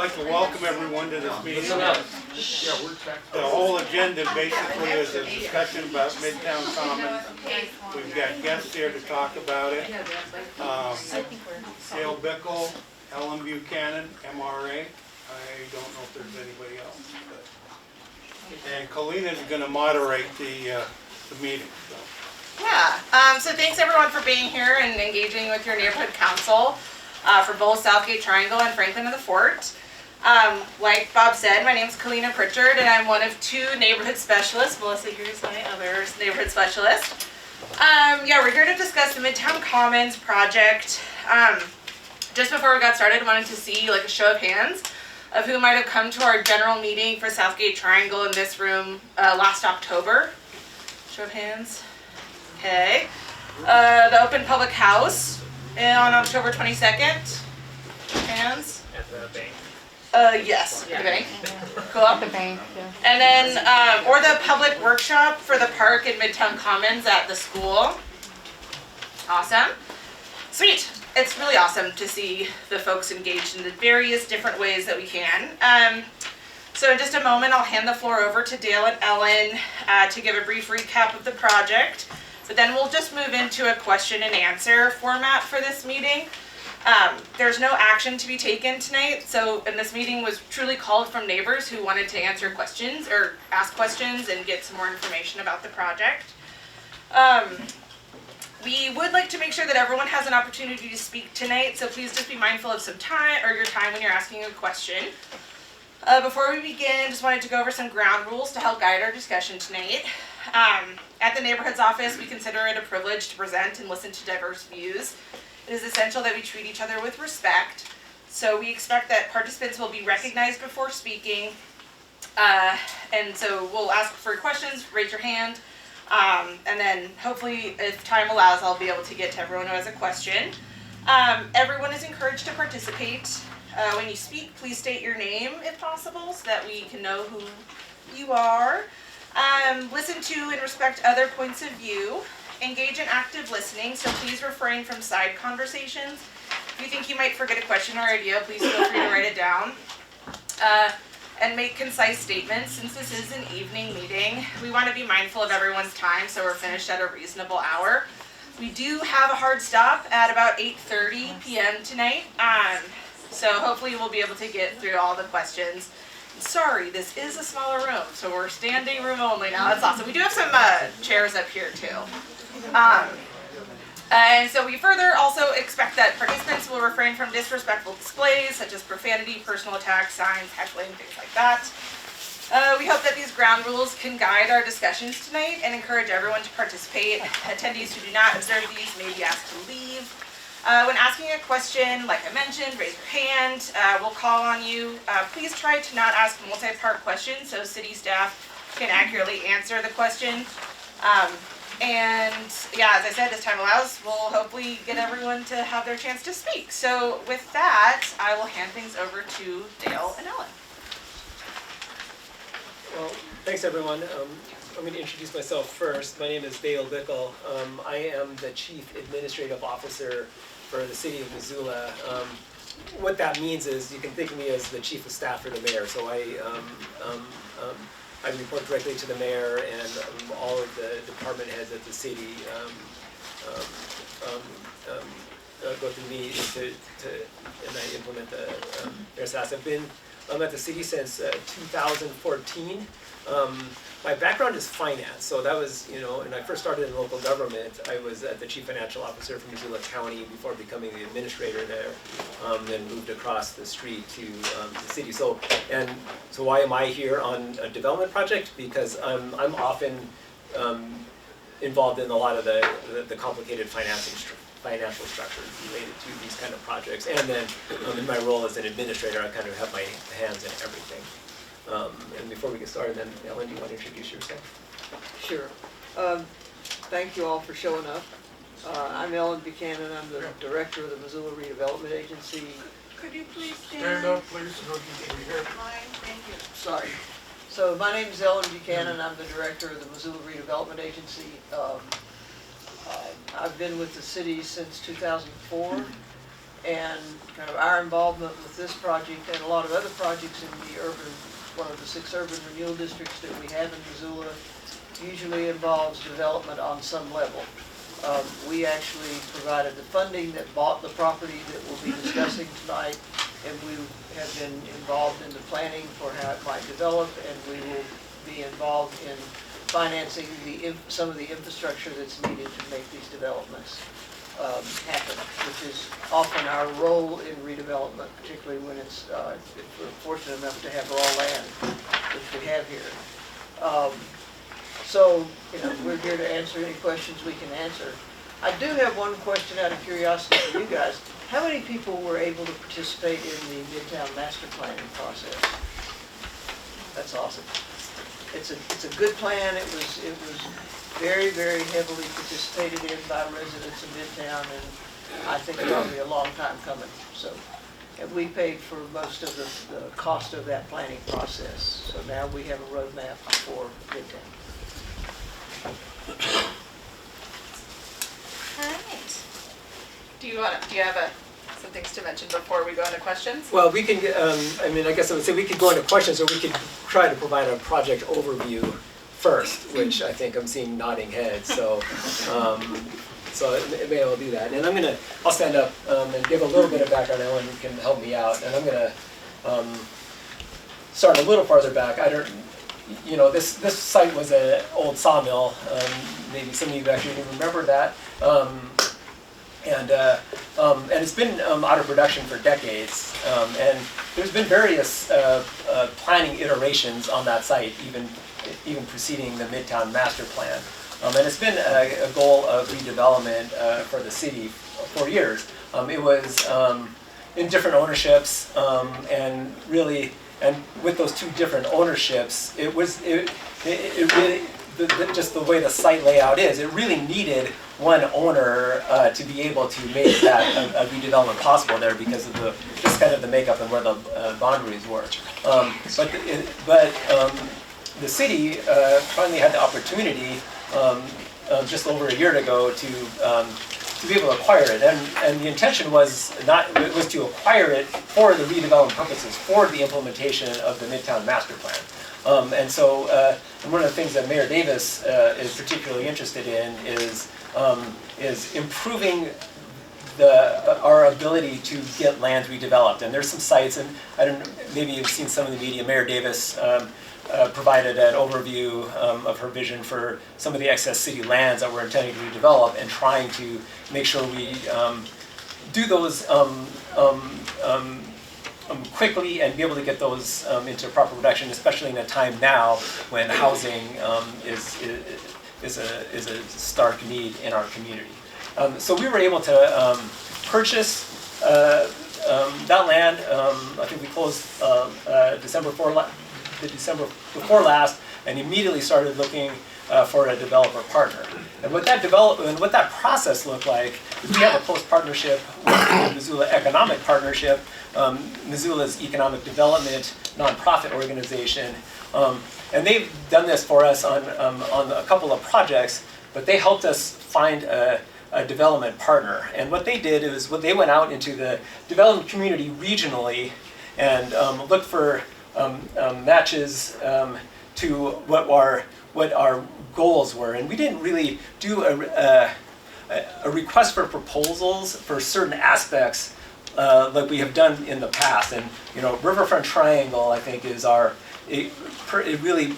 like to welcome everyone to this meeting. The whole agenda basically is a discussion about Midtown Commons. We've got guests here to talk about it. Dale Bickle, Ellen Buchanan, MRA. I don't know if there's anybody else. And Kalina's going to moderate the meeting. So. Yeah, so thanks everyone for being here and engaging with your neighborhood council for both Southgate Triangle and Franklin and the Fort. Like Bob said, my name is Kalina Pritchard and I'm one of two neighborhood specialists. Melissa here is my other neighborhood specialist. Yeah, we're here to discuss the Midtown Commons project. Just before we got started, I wanted to see like a show of hands of who might have come to our general meeting for Southgate Triangle in this room last October. Show of hands. Okay. The open public house on October 22nd. Hands. At the bank. Yes, Yeah. the bank. Cool. At the bank, yeah. And then, or the public workshop for the park in Midtown Commons at the school. Awesome. Sweet. It's really awesome to see the folks engaged in the various different ways that we can. So in just a moment, I'll hand the floor over to Dale and Ellen to give a brief recap of the project. But then we'll just move into a question and answer format for this meeting. There's no action to be taken tonight, so and this meeting was truly called from neighbors who wanted to answer questions or ask questions and get some more information about the project. We would like to make sure that everyone has an opportunity to speak tonight, so please just be mindful of some time or your time when you're asking a question. Before we begin, just wanted to go over some ground rules to help guide our discussion tonight. At the neighborhood's office, we consider it a privilege to present and listen to diverse views. It is essential that we treat each other with respect. So we expect that participants will be recognized before speaking. And so we'll ask for questions, raise your hand. And then hopefully, if time allows, I'll be able to get to everyone who has a question. Everyone is encouraged to participate. When you speak, please state your name if possible so that we can know who you are. Listen to and respect other points of view. Engage in active listening, so please refrain from side conversations. If you think you might forget a question or idea, please feel free to write it down. And make concise statements. Since this is an evening meeting, we want to be mindful of everyone's time so we're finished at a reasonable hour. We do have a hard stop at about 8:30 p.m. tonight, so hopefully we'll be able to get through all the questions. Sorry, this is a smaller room, so we're standing room only now. That's awesome. We do have some chairs up here too. And so we further also expect that participants will refrain from disrespectful displays such as profanity, personal attacks, signs, heckling, things like that. We hope that these ground rules can guide our discussions tonight and encourage everyone to participate. Attendees who do not observe these may be asked to leave. When asking a question, like I mentioned, raise your hand. We'll call on you. Please try to not ask multi-part questions so city staff can accurately answer the question. And yeah, as I said, as time allows, we'll hopefully get everyone to have their chance to speak. So with that, I will hand things over to Dale and Ellen. Well, thanks everyone. I'm going to introduce myself first. My name is Dale Bickle. I am the Chief Administrative Officer for the City of Missoula. What that means is you can think of me as the Chief of Staff for the Mayor. So I report directly to the Mayor and all of the department heads at the city go through me and I implement their staff. I've been at the city since 2014. My background is finance, so that was, when I first started in local government, I was the Chief Financial Officer for Missoula County before becoming the administrator there, then moved across the street to the city. So why am I here on a development project? Because I'm often involved in a lot of the complicated financial structures related to these kind of projects. And then in my role as an administrator, I kind of have my hands in everything. And before we get started, then Ellen, do you want to introduce yourself? Sure. Thank you all for showing up. I'm Ellen Buchanan. I'm the director of the Missoula Redevelopment Agency. Could you please Stand up, please, so you can hear. Thank you. Sorry. So my name is Ellen Buchanan. I'm the director of the Missoula Redevelopment Agency. I've been with the city since 2004. and kind of our involvement with this project and a lot of other projects in the one of the 6 urban renewal districts that we have in Missoula usually involves development on some level. We actually provided the funding that bought the property that we'll be discussing tonight, and we have been involved in the planning for how it might develop, and we will be involved in financing some of the infrastructure that's needed to make these developments happen, which is often our role in redevelopment, particularly when if we're fortunate enough to have raw land, which we have here. So, we're here to answer any questions we can answer. I do have one question out of curiosity for you guys. How many people were able to participate in the Midtown master planning process? That's awesome. It's a good plan. It was very, very heavily participated in by residents of Midtown, and I think probably a long time coming. So, and we paid for most of the cost of that planning process. So now we have a roadmap for Midtown. All right. Do you have some things to mention before we go into questions? Well, we can, I guess I would say we could go into questions, or we could try to provide a project overview first, which I think I'm seeing nodding heads, so maybe I'll do that. And I'll stand up and give a little bit of background. Ellen can help me out, and I'm gonna start a little farther back. This site was an old sawmill. Maybe some of you actually even remember that. And it's been out of production for decades. And there's been various planning iterations on that site, even preceding the Midtown Master Plan. And it's been a goal of redevelopment for the city for years. It was in different ownerships, and with those 2 different ownerships, it really, just the way the site layout is, it really needed one owner to be able to make that a redevelopment possible there because of the makeup and where the boundaries were. But the city finally had the opportunity just over a year ago to be able to acquire it, and the intention was to acquire it for the redevelopment purposes, for the implementation of the Midtown Master Plan. And one of the things that Mayor Davis is particularly interested in is improving our ability to get land redeveloped. And there's some sites, and maybe you've seen some of the media. Mayor Davis provided an overview of her vision for some of the excess city lands that we're intending to redevelop, and trying to make sure we do those quickly and be able to get those into proper production, especially in a time now when housing is a stark need in our community. So we were able to purchase that land. I think we closed December before last, and immediately started looking for a developer partner. And what that process looked like is we have a close partnership with the Missoula Economic Partnership, Missoula's economic development nonprofit organization, and they've done this for us on a couple of projects. But they helped us find a development partner. And what they did is they went out into the development community regionally and looked for matches to what our goals were. And we didn't really do a request for proposals for certain aspects like we have done in the past. And Riverfront Triangle, I think, is a really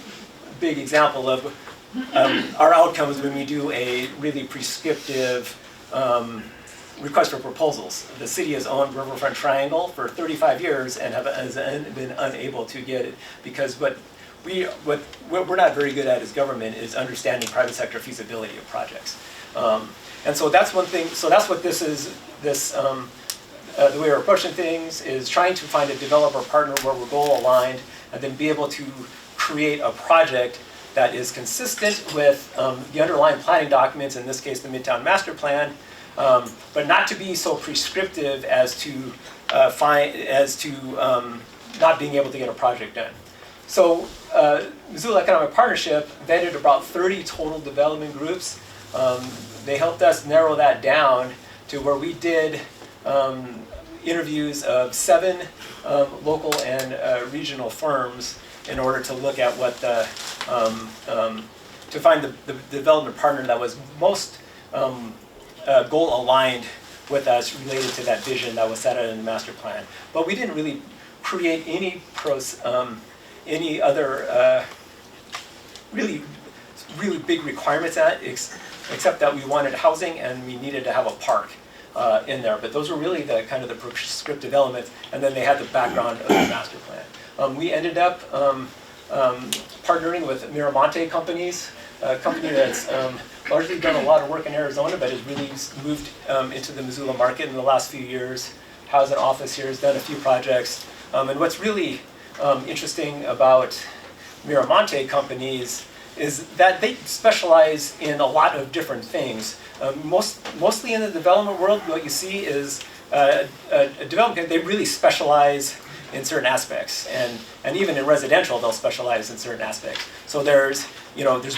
big example of our outcomes when we do a really prescriptive request for proposals. The city has owned Riverfront Triangle for 35 years and has been unable to get it because what we're not very good at as government is understanding private sector feasibility of projects. And so that's one thing. So that's what this is. The way we're approaching things is trying to find a developer partner where we're goal aligned, and then be able to create a project that is consistent with the underlying planning documents, in this case the Midtown Master Plan, but not to be so prescriptive as to not being able to get a project done. So Missoula Economic Partnership vetted about 30 total development groups. They helped us narrow that down to where we did interviews of 7 local and regional firms in order to look at what the to find the development partner that was most goal aligned with us related to that vision that was set out in the master plan. But we didn't really create any other really big requirements except that we wanted housing and we needed to have a park in there. But those were really the kind of the prescriptive elements, and then they had the background of the master plan. We ended up partnering with Miramonte companies, a company that's largely done a lot of work in Arizona, but has really moved into the Missoula market in the last few years, has an office here, has done a few projects. And what's really interesting about Miramonte companies is that they specialize in a lot of different things. Mostly in the development world, what you see is a development, they really specialize in certain aspects, and even in residential, they'll specialize in certain aspects. So there's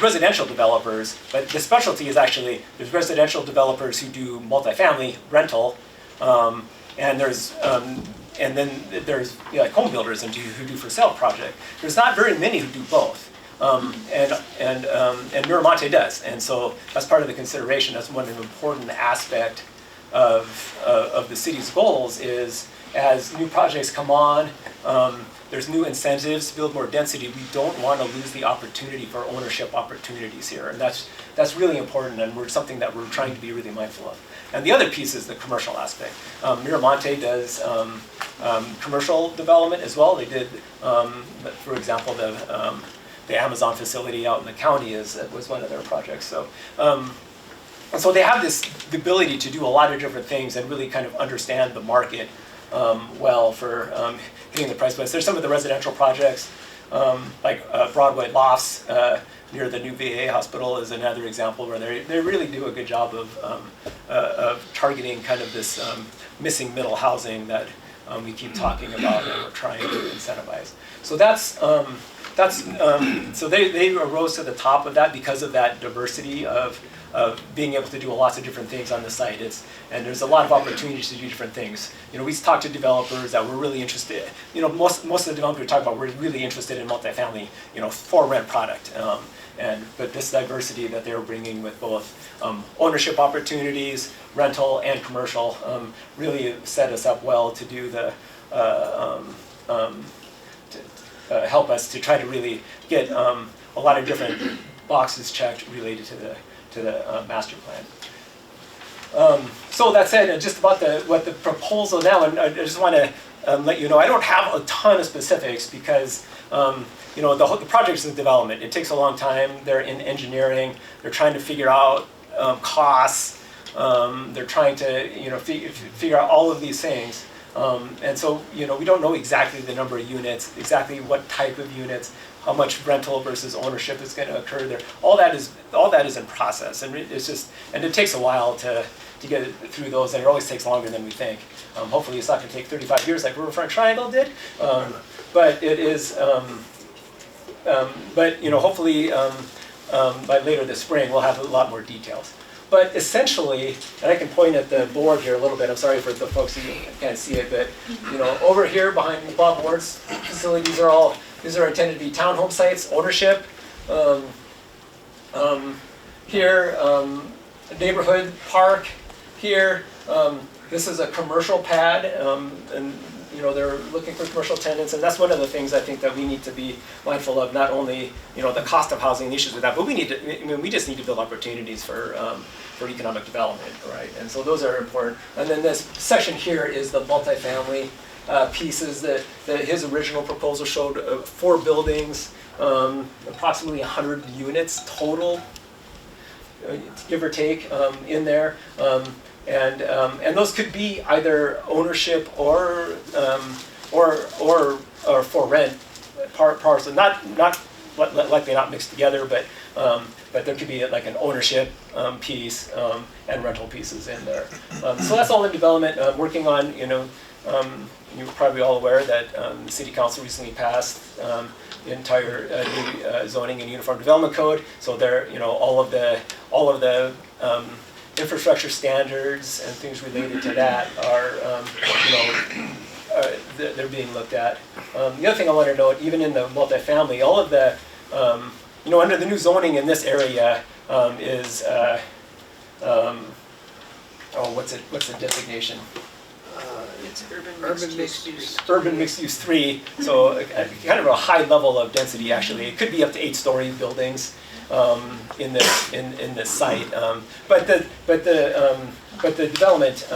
residential developers, but the specialty is actually, there's residential developers who do multifamily rental, and then there's like home builders who do for sale project. There's not very many who do both. And Miramonte does, and so that's part of the consideration. That's one important aspect of the city's goals is as new projects come on, there's new incentives to build more density. We don't want to lose the opportunity for ownership opportunities here, and that's really important, and something that we're trying to be really mindful of. And the other piece is the commercial aspect. Miramonte does commercial development as well. They did, for example, the Amazon facility out in the county was one of their projects. So, and so they have the ability to do a lot of different things and really kind of understand the market well for hitting the price points. There's some of the residential projects, like Broadway Lofts near the new VA hospital is another example where they really do a good job of targeting kind of this missing middle housing that we keep talking about and we're trying to incentivize. So so they arose to the top of that because of that diversity of being able to do lots of different things on the site. And there's a lot of opportunities to do different things. We talk to developers that were really interested. Most of the developers we talk about were really interested in multifamily, for rent product. But this diversity that they're bringing with both ownership opportunities, rental, and commercial really set us up well to do the help us to try to really get a lot of different boxes checked related to the master plan. So that said, just about what the proposal now, and I just want to let you know, I don't have a ton of specifics because the project is in development. It takes a long time. They're in engineering. They're trying to figure out costs. They're trying to figure out all of these things. And so we don't know exactly the number of units, exactly what type of units, how much rental versus ownership is going to occur there. All that is in process, and it takes a while to get through those, and it always takes longer than we think. Hopefully, it's not going to take 35 years like Riverfront Triangle did, but it is. Hopefully, by later this spring, we'll have a lot more details. But essentially, and I can point at the board here a little bit. I'm sorry for the folks who can't see it, but over here behind Bob Ward's facility, these are intended to be townhome sites, ownership. Here, a neighborhood park. Here, this is a commercial pad, and they're looking for commercial tenants, and that's one of the things I think that we need to be mindful of. Not only the cost of housing, the issues with that, but we just need to build opportunities for economic development, right? And so those are important. And then this section here is the multifamily pieces that his original proposal showed 4 buildings, approximately 100 units total, give or take, in there. And those could be either ownership or for rent parcel, not likely not mixed together, but there could be like an ownership piece and rental pieces in there. So that's all in development. Working on, you're probably all aware that the City Council recently passed the entire new zoning and uniform development code. So there, all of the infrastructure standards and things related to that are, they're being looked at. The other thing I want to note, even in the multifamily, all of the, under the new zoning in this area is, what's the designation? It's urban mixed use. Urban mixed use 3, so kind of a high level of density actually. It could be up to 8-story buildings in this site, but the development,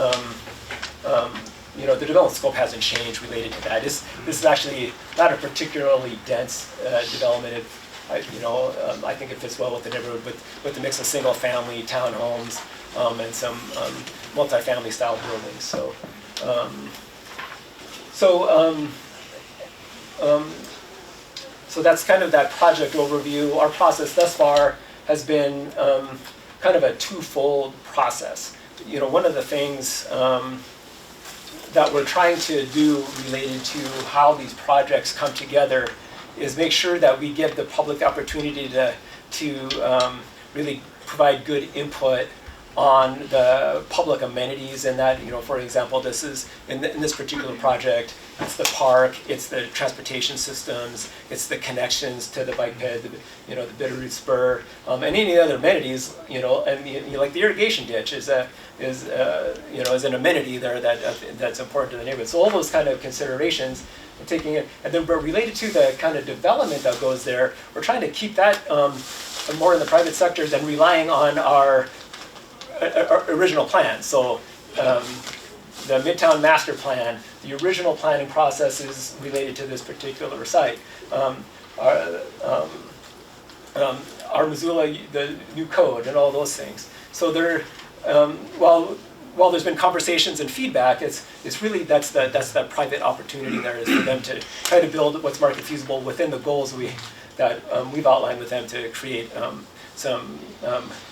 the development scope hasn't changed related to that. This is actually not a particularly dense development. I think it fits well with the neighborhood with the mix of single-family townhomes and some multifamily style buildings. So that's kind of that project overview. Our process thus far has been kind of a twofold process. One of the things that we're trying to do related to how these projects come together is make sure that we give the public the opportunity to really provide good input on the public amenities, and that, for example, this is in this particular project, it's the park, it's the transportation systems, it's the connections to the bike ped, the Bitterroot Spur, and any other amenities, and like the irrigation ditch is an amenity there that's important to the neighborhood. So all those kind of considerations, we're taking it, and then but related to the kind of development that goes there, we're trying to keep that more in the private sector than relying on our original plan. So the Midtown Master Plan, the original planning process is related to this particular site. Our Missoula, the new code and all those things. So there, while there's been conversations and feedback, it's really that's the private opportunity there is for them to try to build what's market feasible within the goals we've outlined with them to create some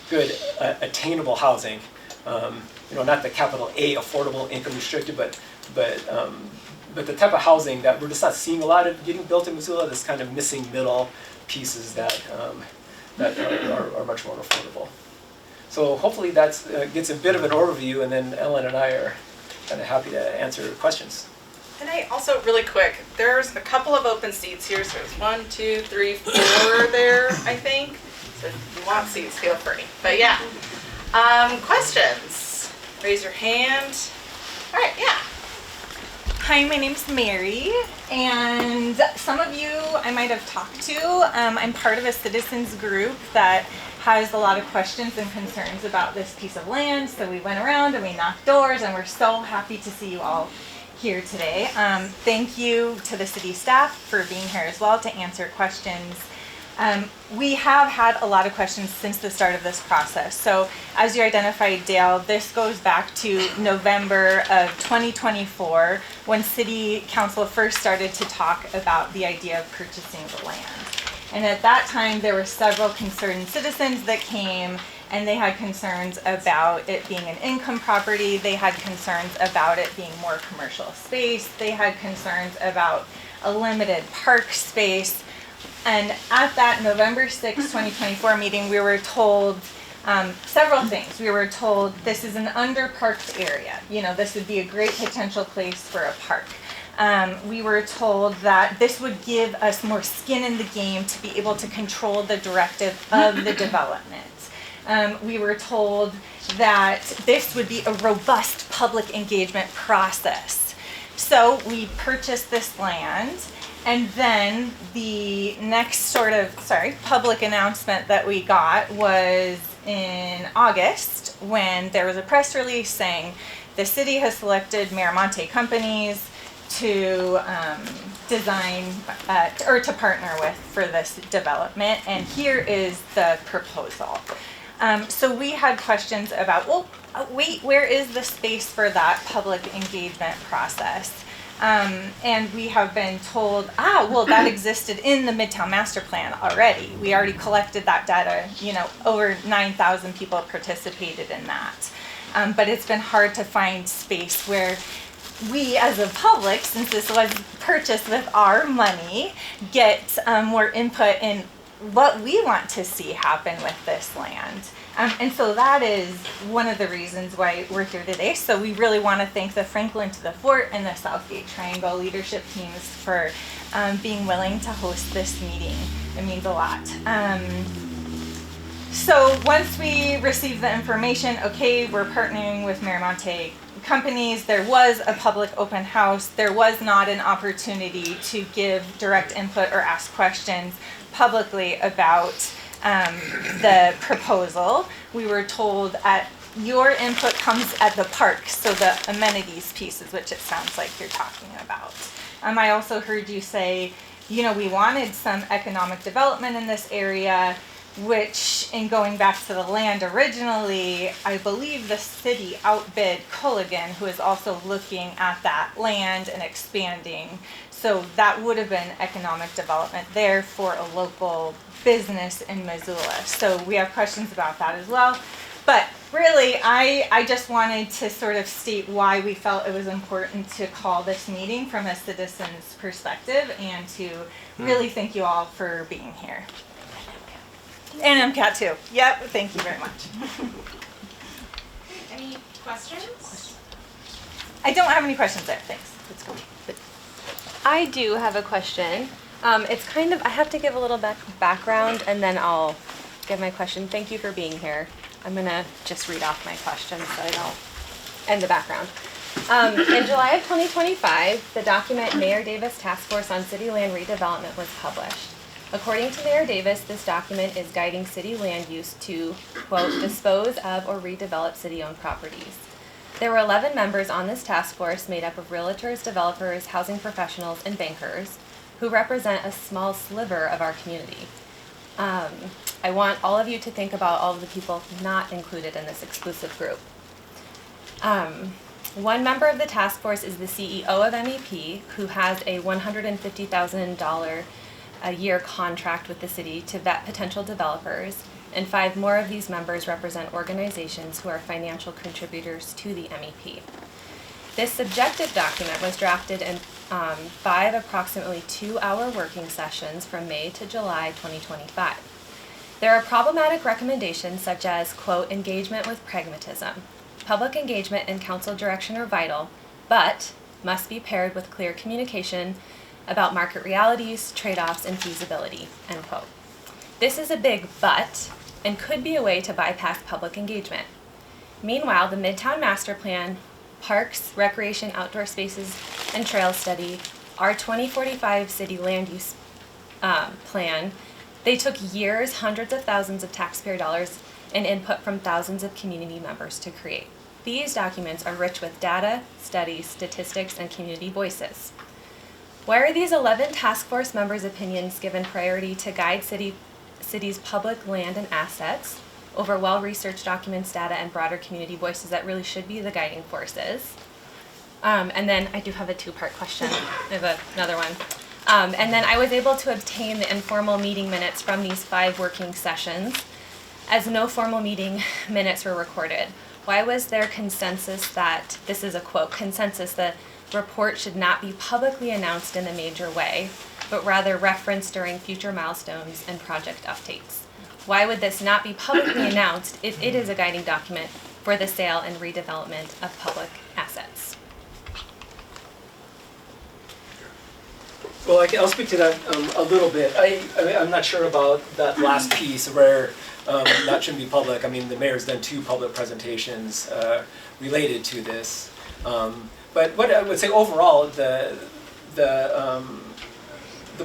good attainable housing. Not the capital A, affordable, income restricted, but the type of housing that we're just not seeing a lot of getting built in Missoula. This kind of missing middle pieces that are much more affordable. So hopefully that gets a bit of an overview, and then Ellen and I are kind of happy to answer questions. And I also, really quick, there's a couple of open seats here. So there's 1, 2, 3, 4 there, I think. So if you want seats, feel free. But yeah, questions? Raise your hand. All right, yeah. Hi, my name's Mary, and some of you I might have talked to. I'm part of a citizens group that has a lot of questions and concerns about this piece of land. So we went around and we knocked doors, and we're so happy to see you all here today. Thank you to the city staff for being here as well to answer questions. We have had a lot of questions since the start of this process. So as you identified, Dale, this goes back to November of 2024 when City Council first started to talk about the idea of purchasing the land. And at that time, there were several concerned citizens that came, and they had concerns about it being an income property. They had concerns about it being more commercial space. They had concerns about a limited park space. And at that November 6, 2024 meeting, we were told several things. We were told this is an underparked area. This would be a great potential place for a park. We were told that this would give us more skin in the game to be able to control the directive of the development. We were told that this would be a robust public engagement process. So we purchased this land. And then the next public announcement that we got was in August, when there was a press release saying the city has selected Miramonte companies to design or to partner with for this development, and here is the proposal. So we had questions about, where is the space for that public engagement process? And we have been told, that existed in the Midtown Master Plan already. We already collected that data, over 9,000 people participated in that. But it's been hard to find space where we as a public, since this was purchased with our money, get more input in what we want to see happen with this land. And so that is one of the reasons why we're here today. So we really want to thank the Franklin to the Fort and the Southgate Triangle leadership teams for being willing to host this meeting. It means a lot. So once we receive the information, okay, we're partnering with Miramonte companies. There was a public open house. There was not an opportunity to give direct input or ask questions publicly about the proposal. We were told your input comes at the park, so the amenities pieces, which it sounds like you're talking about. I also heard you say, we wanted some economic development in this area, which, in going back to the land originally, I believe the city outbid Culligan, who is also looking at that land and expanding. So that would have been economic development there for a local business in Missoula. So we have questions about that as well. But really, I just wanted to sort of state why we felt it was important to call this meeting from a citizen's perspective and to really thank you all for being here. And MCAT too. Yep, thank you very much. Any questions? I don't have any questions there, thanks. Let's go. I do have a question. It's kind of, I have to give a little background and then I'll give my question. Thank you for being here. I'm gonna just read off my question so I don't end the background. In July of 2025, the document Mayor Davis Task Force on City Land Redevelopment was published. According to Mayor Davis, this document is guiding city land use to, quote, dispose of or redevelop city-owned properties. There were 11 members on this task force made up of realtors, developers, housing professionals, and bankers who represent a small sliver of our community. I want all of you to think about all of the people not included in this exclusive group. One member of the task force is the CEO of MEP, who has a $150,000 a year contract with the city to vet potential developers, and 5 more of these members represent organizations who are financial contributors to the MEP. This subjective document was drafted in 5 approximately 2-hour working sessions from May to July 2025. There are problematic recommendations such as, quote, engagement with pragmatism. Public engagement and council direction are vital, but must be paired with clear communication about market realities, trade-offs, and feasibility, end quote. This is a big but and could be a way to bypass public engagement. Meanwhile, the Midtown Master Plan, Parks, Recreation, Outdoor Spaces, and Trail Study, our 2045 City Land Use Plan, they took years, hundreds of thousands of taxpayer dollars, and input from thousands of community members to create. These documents are rich with data, studies, statistics, and community voices. Why are these 11 task force members' opinions given priority to guide city's public land and assets over well-researched documents, data, and broader community voices that really should be the guiding forces? And then I do have a 2-part question. I have another one. And then I was able to obtain the informal meeting minutes from these 5 working sessions, as no formal meeting minutes were recorded. Why was there consensus that, this is a quote, consensus that report should not be publicly announced in a major way, but rather referenced during future milestones and project updates? Why would this not be publicly announced if it is a guiding document for the sale and redevelopment of public assets? Well, I'll speak to that a little bit. I'm not sure about that last piece where that shouldn't be public. I mean, the mayor's done 2 public presentations related to this. But what I would say overall, the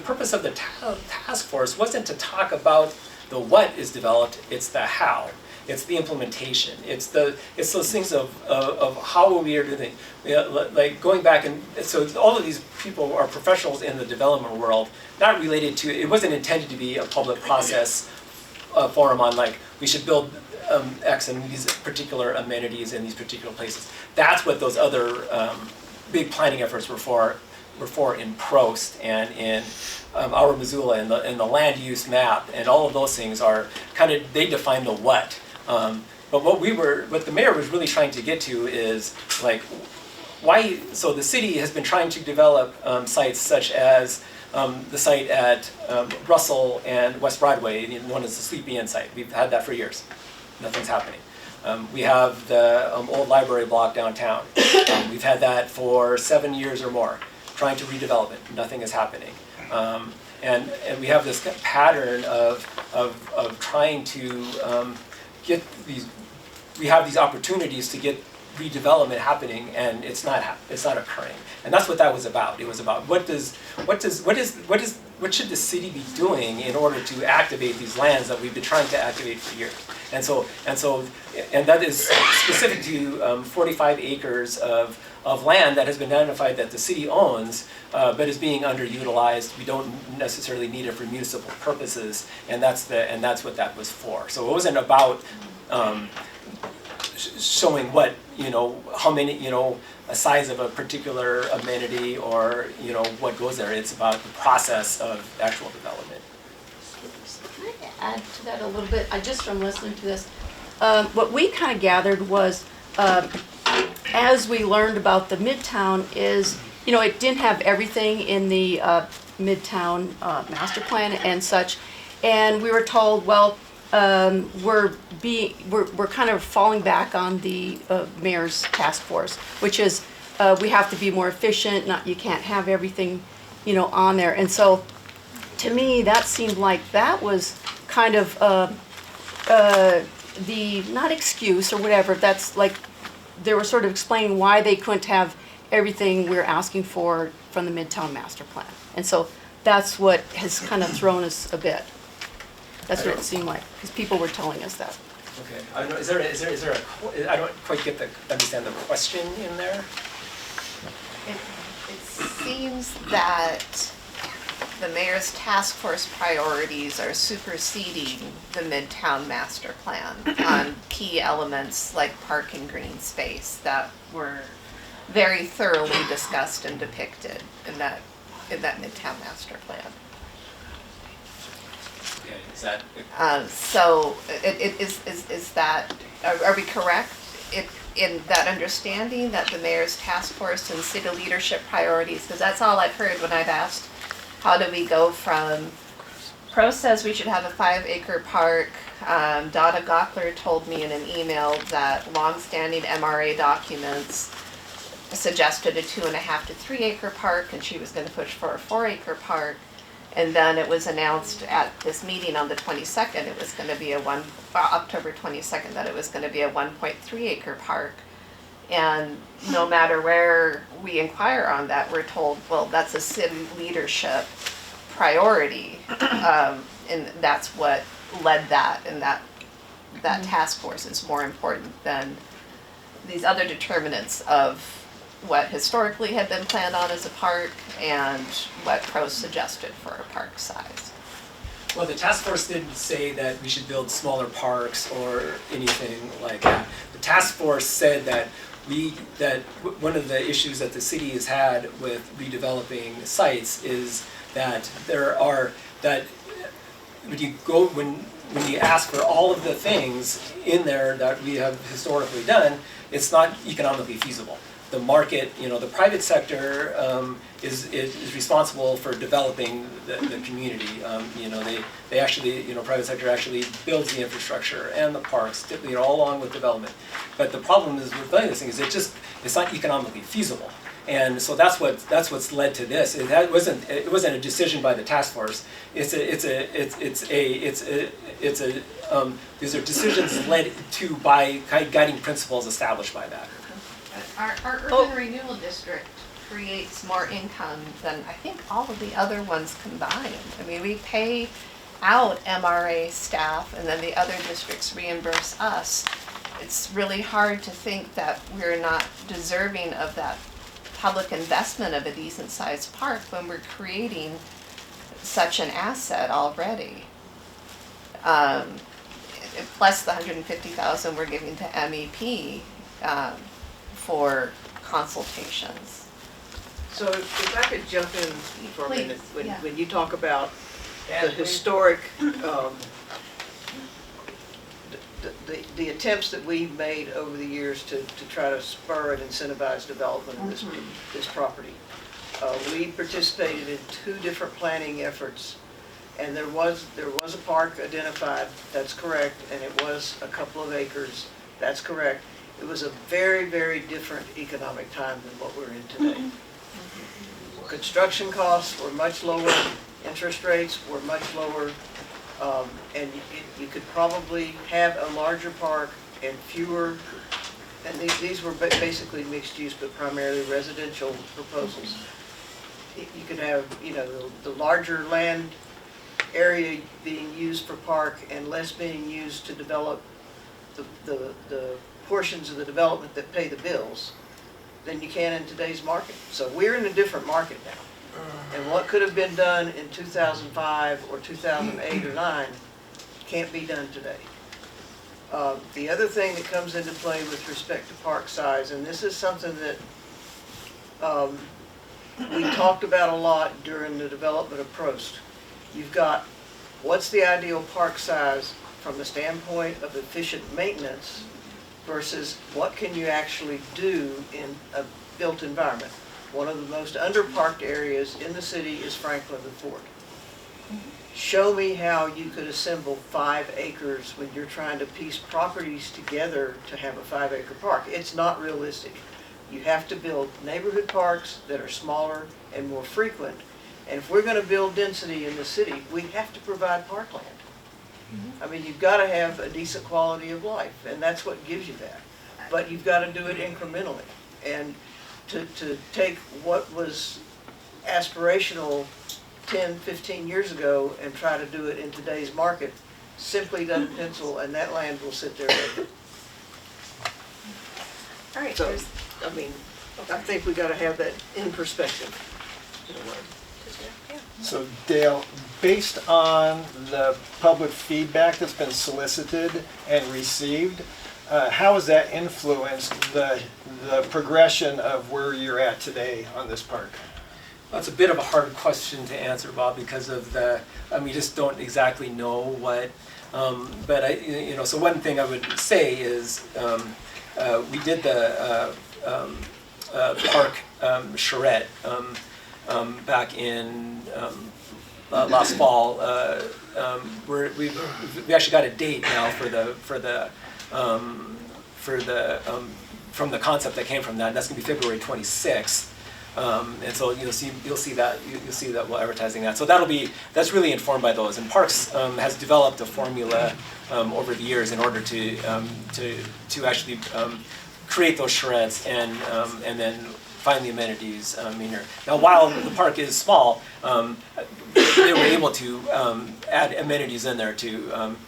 purpose of the task force wasn't to talk about the what is developed, it's the how. It's the implementation. It's those things of how we are doing. Like going back and so all of these people are professionals in the development world, not related to. It wasn't intended to be a public process forum on like we should build X and these particular amenities in these particular places. That's what those other big planning efforts were for in Prost and in our Missoula and the land use map and all of those things are kind of they define the what. But what the mayor was really trying to get to is like why. So the city has been trying to develop sites such as the site at Russell and West Broadway. One is the Sleepy Inn site. We've had that for years. nothing's happening. We have the old library block downtown. We've had that for 7 years or more, trying to redevelop it. Nothing is happening. And we have this pattern of trying to get these. We have these opportunities to get redevelopment happening, and it's not occurring. And that's what that was about. It was about what should the city be doing in order to activate these lands that we've been trying to activate for years. And that is specific to 45 acres of land that has been identified that the city owns, but is being underutilized. We don't necessarily need it for municipal purposes, and that's what that was for. So it wasn't about showing what, how many, a size of a particular amenity or, what goes there. It's about the process of actual development. Can I add to that a little bit? Just from listening to this, what we kind of gathered was, as we learned about the Midtown is, it didn't have everything in the Midtown master plan and such. And we were told, well, we're kind of falling back on the mayor's task force, which is we have to be more efficient. You can't have everything, on there. And so, to me, that seemed like that was kind of the not excuse or whatever. That's like they were sort of explaining why they couldn't have everything we're asking for from the Midtown master plan. And so that's what has kind of thrown us a bit. That's what it seemed like, because people were telling us that. Okay. I don't know. Is there a? I don't quite understand the question in there. It seems that the mayor's task force priorities are superseding the Midtown master plan on key elements like park and green space that were very thoroughly discussed and depicted in that Midtown master plan. Okay, is that? So is that, are we correct in that understanding that the mayor's task force and city leadership priorities, because that's all I've heard when I've asked, how do we go from, Pro says we should have a 5-acre park. Donna Gockler told me in an email that longstanding MRA documents suggested a 2.5 to 3 acre park, and she was going to push for a 4-acre park. And then it was announced at this meeting on the 22nd, it was going to be October 22nd, that it was going to be a 1.3 acre park. And no matter where we inquire on that, we're told, well, that's a city leadership priority. And that's what led that, and that task force is more important than these other determinants of what historically had been planned on as a park and what Pro suggested for a park size. Well, the task force didn't say that we should build smaller parks or anything like that. The task force said that one of the issues that the city has had with redeveloping sites is that when you ask for all of the things in there that we have historically done, it's not economically feasible. The market, the private sector is responsible for developing the community. They actually, private sector actually builds the infrastructure and the parks, all along with development. But the problem is with building this thing is it's not economically feasible. And so that's what's led to this. It wasn't a decision by the task force. These are decisions led to by guiding principles established by that. Our urban renewal district creates more income than I think all of the other ones combined. I mean, we pay out MRA staff and then the other districts reimburse us. It's really hard to think that we're not deserving of that public investment of a decent sized park when we're creating such an asset already. Plus the $150,000 we're giving to MEP for consultations. So if I could jump in for a Please, minute, yeah. when you talk about the historic, the attempts that we've made over the years to try to spur and incentivize development of this property. We participated in 2 different planning efforts And there was a park identified, that's correct, and it was a couple of acres, that's correct. It was a very, very different economic time than what we're in today. Construction costs were much lower, interest rates were much lower, and you could probably have a larger park and fewer, and these were basically mixed use, but primarily residential proposals. You could have, you know, the larger land area being used for park and less being used to develop the portions of the development that pay the bills than you can in today's market. So we're in a different market now. And what could have been done in 2005 or 2008 or 9 can't be done today. The other thing that comes into play with respect to park size, and this is something that we talked about a lot during the development of Prost. You've got what's the ideal park size from the standpoint of efficient maintenance versus what can you actually do in a built environment. One of the most underparked areas in the city is Franklin and Ford. Show me how you could assemble 5 acres when you're trying to piece properties together to have a 5-acre park. It's not realistic. You have to build neighborhood parks that are smaller and more frequent. And if we're going to build density in the city, we have to provide parkland. I mean, you've got to have a decent quality of life, and that's what gives you that. But you've got to do it incrementally. And to take what was aspirational 10, 15 years ago and try to do it in today's market simply doesn't pencil, and that land will sit there vacant. All right, So, I mean, I think we got to have that in perspective. So Dale, based on the public feedback that's been solicited and received, how has that influenced the progression of where you're at today on this park? Well, it's a bit of a hard question to answer, Bob, because of we just don't exactly know what, but so one thing I would say is we did the park charrette back in last fall. We actually got a date now from the concept that came from that, and that's going to be February 26th. And so you'll see that while advertising that. So that's really informed by those. And Parks has developed a formula over the years in order to actually create those charrettes and then find the amenities in here. Now, while the park is small, they were able to add amenities in there to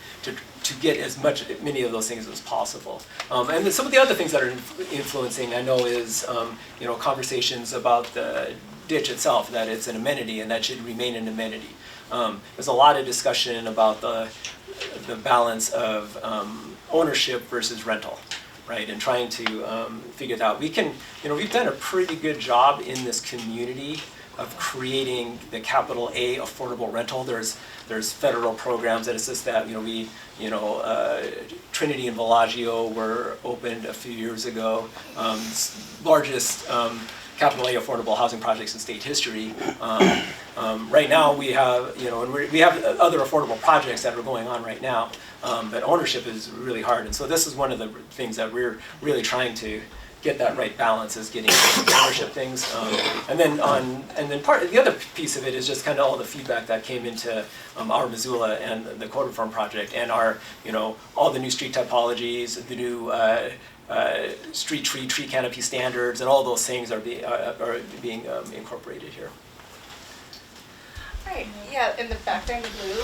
get many of those things as possible. And then some of the other things that are influencing, I know, is conversations about the ditch itself, that it's an amenity and that should remain an amenity. There's a lot of discussion about the balance of ownership versus rental, right? And trying to figure that out. We've done a pretty good job in this community of creating the capital A affordable rental. There's federal programs that assist that. Trinity and Bellagio were opened a few years ago. Largest capital A affordable housing projects in state history. Right now we have, we have other affordable projects that are going on right now, but ownership is really hard. And so this is one of the things that we're really trying to get that right balance, is getting ownership things. And then the other piece of it is just kind of all the feedback that came into our Missoula and the code reform project, and our, all the new street typologies, the new street tree canopy standards, and all those things are being incorporated here. All right, yeah, in the back there in the blue.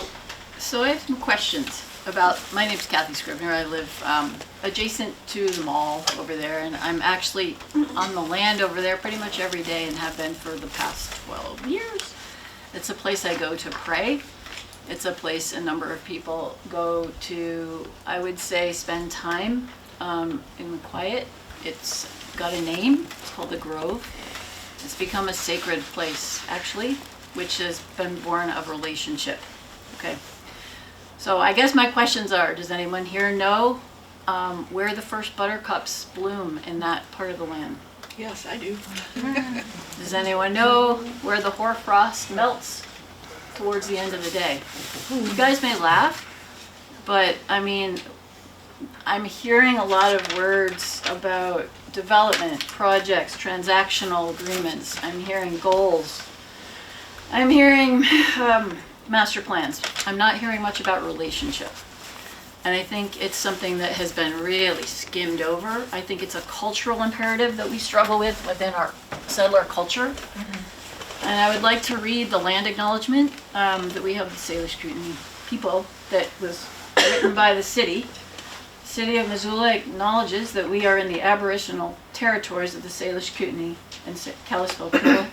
So I have some questions about, my name's Kathy Scribner. I live adjacent to the mall over there, and I'm actually on the land over there pretty much every day and have been for the past 12 years. It's a place I go to pray. It's a place a number of people go to, I would say, spend time in the quiet. It's got a name. It's called the Grove. It's become a sacred place, actually, which has been born of relationship. Okay. So I guess my questions are, does anyone here know where the first buttercups bloom in that part of the land? Yes, I do. Does anyone know where the hoarfrost melts? towards the end of the day. You guys may laugh, but I mean, I'm hearing a lot of words about development, projects, transactional agreements. I'm hearing goals. I'm hearing master plans. I'm not hearing much about relationship. And I think it's something that has been really skimmed over. I think it's a cultural imperative that we struggle with within our settler culture. And I would like to read the land acknowledgement that we have the Salish Kootenai people that was written by the city. The city of Missoula acknowledges that we are in the aboriginal territories of the Salish Kootenai and Kalispel people.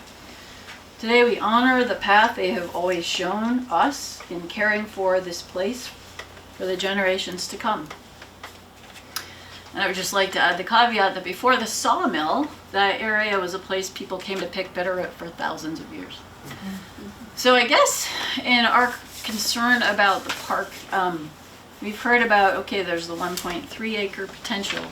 Today we honor the path they have always shown us in caring for this place for the generations to come. And I would just like to add the caveat that before the sawmill, that area was a place people came to pick bitterroot for thousands of years. So I guess in our concern about the park, we've heard about, okay, there's the 1.3 acre potential,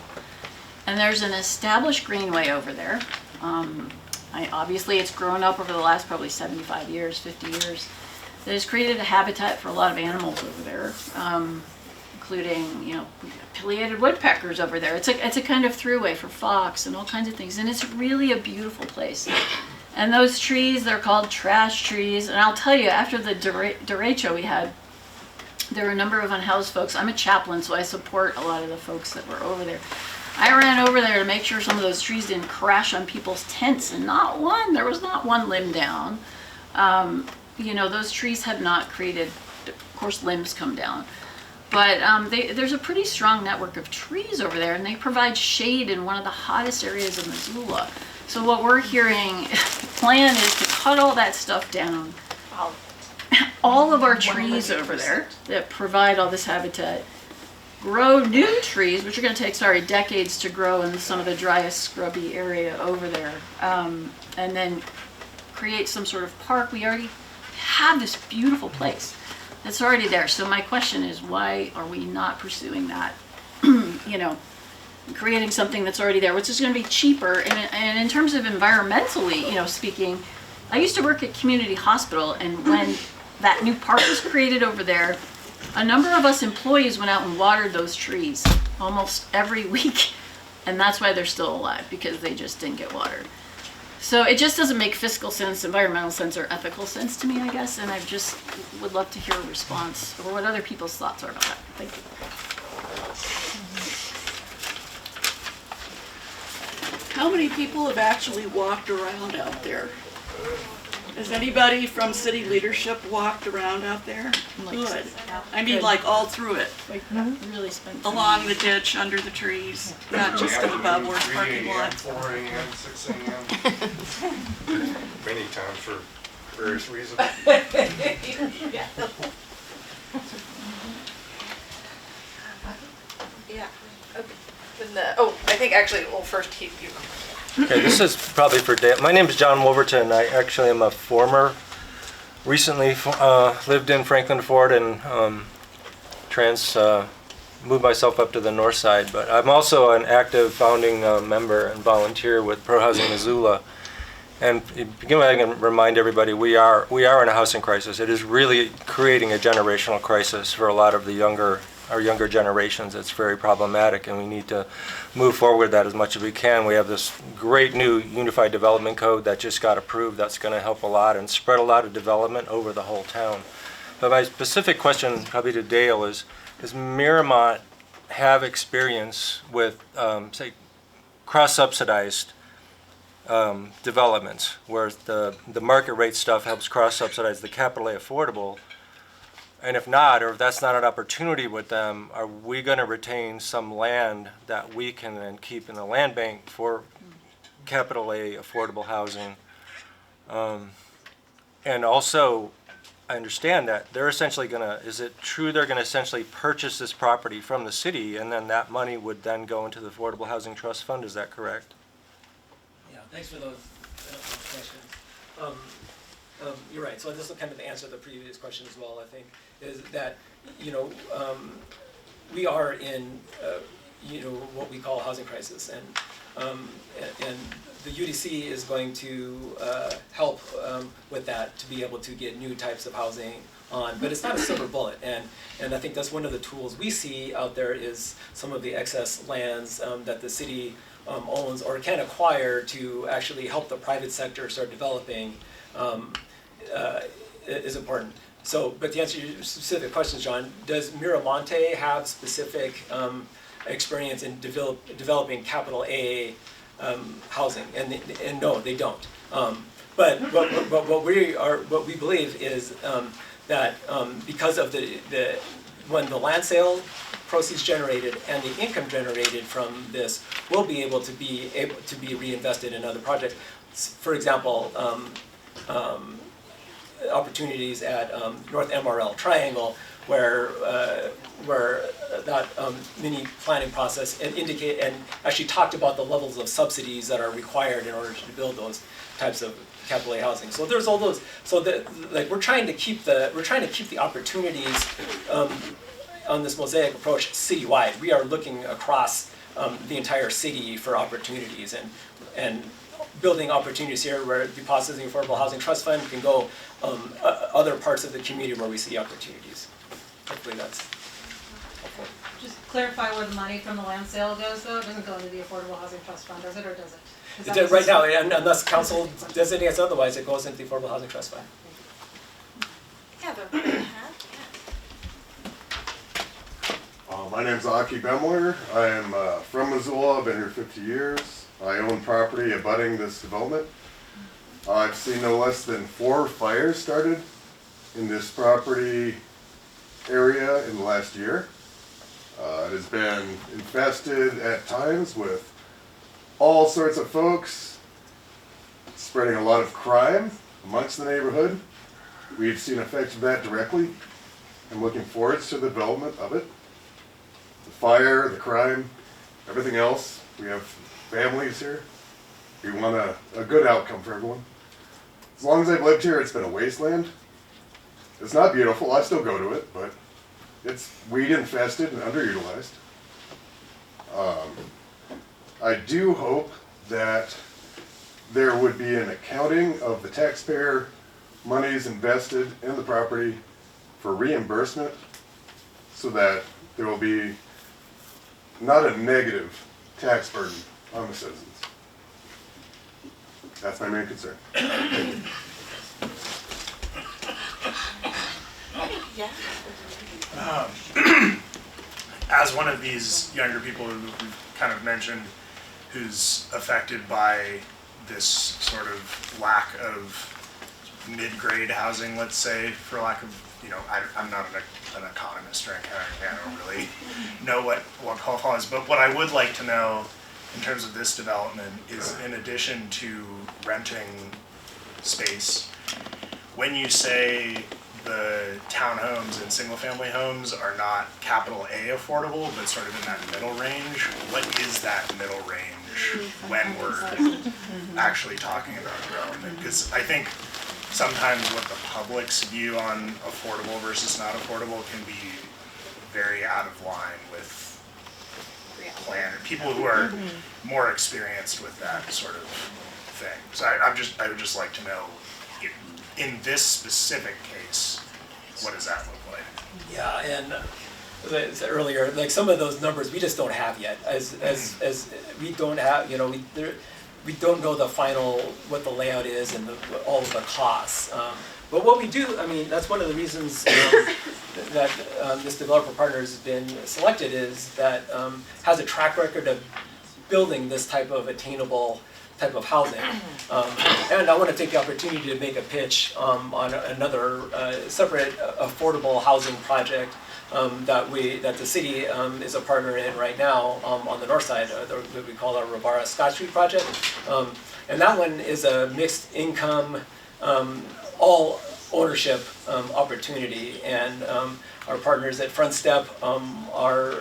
and there's an established greenway over there. Obviously it's grown up over the last probably 75 years, 50 years, that has created a habitat for a lot of animals over there, including, you know, pileated woodpeckers over there. It's a kind of throughway for fox and all kinds of things, and it's really a beautiful place. And those trees, they're called trash trees, and I'll tell you, after the derecho we had, there were a number of unhoused folks. I'm a chaplain, so I support a lot of the folks that were over there. I ran over there to make sure some of those trees didn't crash on people's tents, and there was not one limb down. You know, those trees have not created, of course, limbs come down. But there's a pretty strong network of trees over there, and they provide shade in one of the hottest areas of Missoula. So what we're hearing, the plan is to cut all that stuff down. All of our trees over there that provide all this habitat, grow new trees, which are going to take, decades to grow in some of the driest, scrubby area over there, and then create some sort of park. We already have this beautiful place that's already there. So my question is, why are we not pursuing that? You know, creating something that's already there, which is going to be cheaper. And in terms of environmentally, you know, speaking, I used to work at Community Hospital, and when that new park was created over there, a number of us employees went out and watered those trees almost every week, and that's why they're still alive, because they just didn't get watered. So it just doesn't make fiscal sense, environmental sense, or ethical sense to me, I guess, and I just would love to hear a response or what other people's thoughts are about that. Thank you. How many people have actually walked around out there? Has anybody from city leadership walked around out there? Good. I mean, like all through it, Like, really spent time. along the ditch, under the trees, not just in the Bob Ward parking lot. 4 a.m., 6 a.m. Many times for various reasons. Yeah. I think actually, well, first you. Okay, this is probably for Dale. My name is John Wolverton. I actually am a recently lived in Franklin, Florida, and moved myself up to the north side. But I'm also an active founding member and volunteer with Pro Housing Missoula. And to begin with, I can remind everybody we are in a housing crisis. It is really creating a generational crisis for a lot of our younger generations. It's very problematic, and we need to move forward with that as much as we can. We have this great new Unified Development Code that just got approved. That's going to help a lot and spread a lot of development over the whole town. But my specific question, probably to Dale, is does Miramont have experience with, say, cross-subsidized developments, where the market rate stuff helps cross-subsidize the capital A affordable? And if not, or if that's not an opportunity with them, are we going to retain some land that we can then keep in the land bank for capital A affordable housing? And also, I understand that they're essentially going to, is it true they're going to essentially purchase this property from the city, and then that money would then go into the Affordable Housing Trust Fund? Is that correct? Yeah, thanks for those questions. You're right. So this will kind of answer the previous question as well, I think, is that, you know, we are in, you know, what we call a housing crisis. And the UDC is going to help with that to be able to get new types of housing on, but it's not a silver bullet, and I think that's one of the tools we see out there is some of the excess lands that the city owns or can acquire to actually help the private sector start developing is important. So, but to answer your specific questions, John, does Miramonte have specific experience in developing capital A housing? And no, they don't. But what we believe is that because of when the land sale proceeds generated and the income generated from this will be able to be reinvested in other projects. For example, opportunities at North MRL Triangle, where that mini planning process and actually talked about the levels of subsidies that are required in order to build those types of capital A housing. So there's all those. So we're trying to keep the opportunities on this mosaic approach citywide. We are looking across the entire city for opportunities and building opportunities here where deposits in the Affordable Housing Trust Fund can go other parts of the community where we see opportunities. Hopefully that's helpful. Just clarify where the money from the land sale goes though, it doesn't go into the Affordable Housing Trust Fund, does it, or does it? Right now, unless council designates otherwise, it goes into the Affordable Housing Trust Fund. Yeah, the red hat. My name's Aki Bemler. I am from Missoula. I've been here 50 years. I own property abutting this development. I've seen no less than 4 fires started in this property area in the last year. It has been infested at times with all sorts of folks, spreading a lot of crime amongst the neighborhood. We've seen effects of that directly. I'm looking forward to the development of it. The fire, the crime, everything else. We have families here. We want a good outcome for everyone. As long as I've lived here, it's been a wasteland. It's not beautiful, I still go to it, but it's weed infested and underutilized. I do hope that there would be an accounting of the taxpayer monies invested in the property for reimbursement so that there will be not a negative tax burden on the citizens. That's my main concern. Yeah. As one of these younger people who we've kind of mentioned, who's affected by this sort of lack of mid-grade housing, let's say, for lack of, I'm not an economist or anything. I don't really know what qualifies, but what I would like to know in terms of this development is, in addition to renting space, when you say the townhomes and single-family homes are not capital A affordable, but sort of in that middle range, what is that middle range when we're actually talking about development? Because I think sometimes what the public's view on affordable versus not affordable can be very out of line with people who are more experienced with that sort of thing. So I would just like to know, in this specific case, what does that look like? Yeah, and as I said earlier, like some of those numbers we just don't have yet. As we don't have, we don't know the final what the layout is and all of the costs. But what we do, that's one of the reasons that this developer partner has been selected is that has a track record of building this type of attainable type of housing. And I want to take the opportunity to make a pitch on another separate affordable housing project that the city is a partner in right now on the north side, what we call our Rivara Scott Street project. And that one is a mixed income, all ownership opportunity. And our partners at Front Step are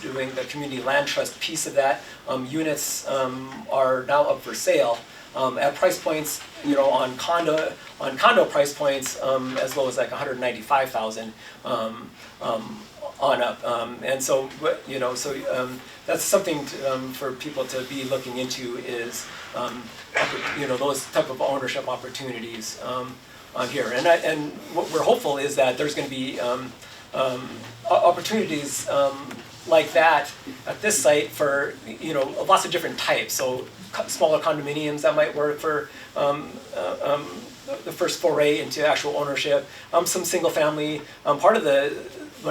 doing the community land trust piece of that. Units are now up for sale. at price points, on condo price points as low as like 195,000 on up. And so, that's something for people to be looking into is, those type of ownership opportunities on here. And what we're hopeful is that there's going to be opportunities like that at this site for lots of different types. So smaller condominiums that might work for the first foray into actual ownership. Some single family. One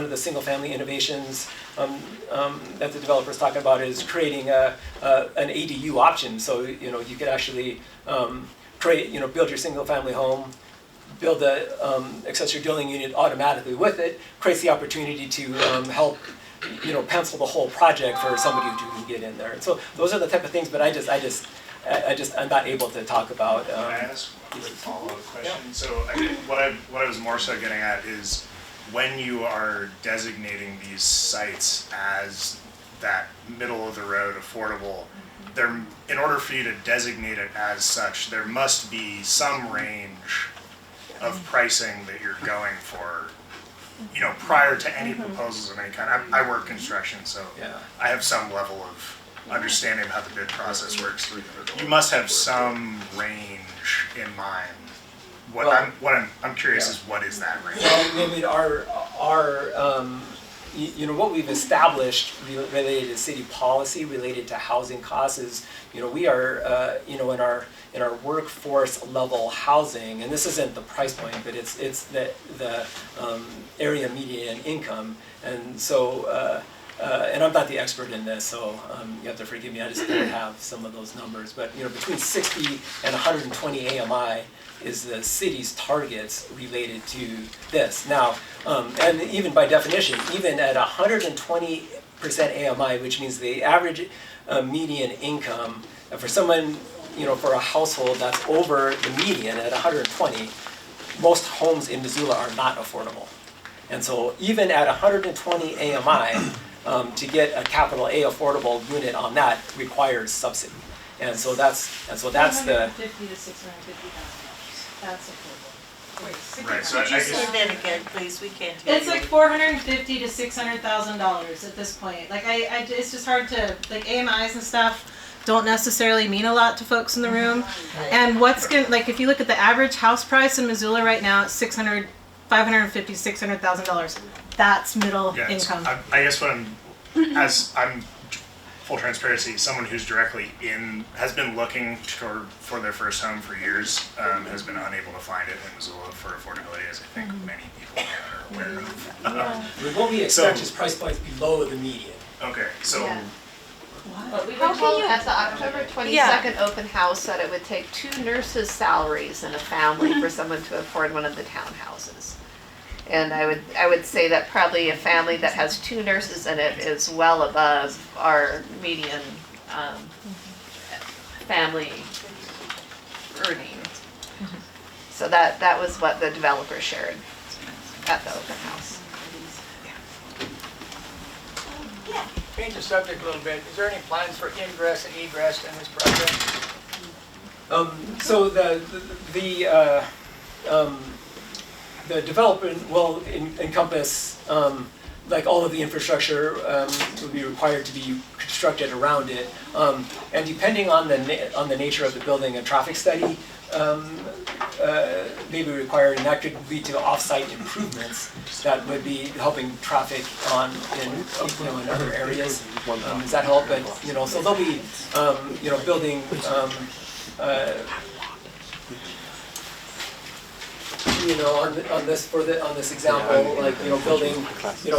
of the single family innovations that the developer's talking about is creating an ADU option. So you could actually build your single family home, build a accessory dwelling unit automatically with it, creates the opportunity to help pencil the whole project for somebody who can get in there. And so those are the type of things, but I'm not able to talk about. Can I ask a follow-up question? Yeah. So what I was more so getting at is when you are designating these sites as that middle of the road affordable, in order for you to designate it as such, there must be some range of pricing that you're going for, prior to any proposals of any kind. I work construction, so I have some level of understanding of how the bid process works. You must have some range in mind. I'm curious is what is that range? Well, I mean, what we've established related to city policy, related to housing costs is, we are, in our workforce level housing, and this isn't the price point, but it's the area median income, and so. And I'm not the expert in this, so you have to forgive me. I just don't have some of those numbers. But between 60 and 120 AMI is the city's targets related to this. Now, and even by definition, even at 120% AMI, which means the average median income for someone, for a household that's over the median at 120, most homes in Missoula are not affordable. And so even at 120 AMI, to get a capital A affordable unit on that requires subsidy, and so that's the. $450,000 to $650,000. That's affordable. Right. So Could you say that again, please? We can't hear It's you. like $450,000 to $600,000 at this point. Like it's just hard to AMIs and stuff don't necessarily mean a lot to folks in the room. And if you look at the average house price in Missoula right now, it's $550,000 to $600,000. That's middle income. I guess I'm full transparency, someone who's directly has been looking for their first home for years, has been unable to find it in Missoula for affordability, as I think many people are aware of. What we expect is price points below the median. Okay, so. Yeah. How can you, at the October 22nd open house, that it would take 2 nurses' salaries in a family for someone to afford one of the townhouses? And I would say that probably a family that has 2 nurses in it is well above our median family earning. So that was what the developer shared at the open house. Change the subject a little bit. Is there any plans for ingress and egress in this project? So the development will encompass like all of the infrastructure would be required to be constructed around it, and depending on the nature of the building, a traffic study may be required, and that could lead to off-site improvements that would be helping traffic in other areas. Does that help? But so they'll be building. On this example, like building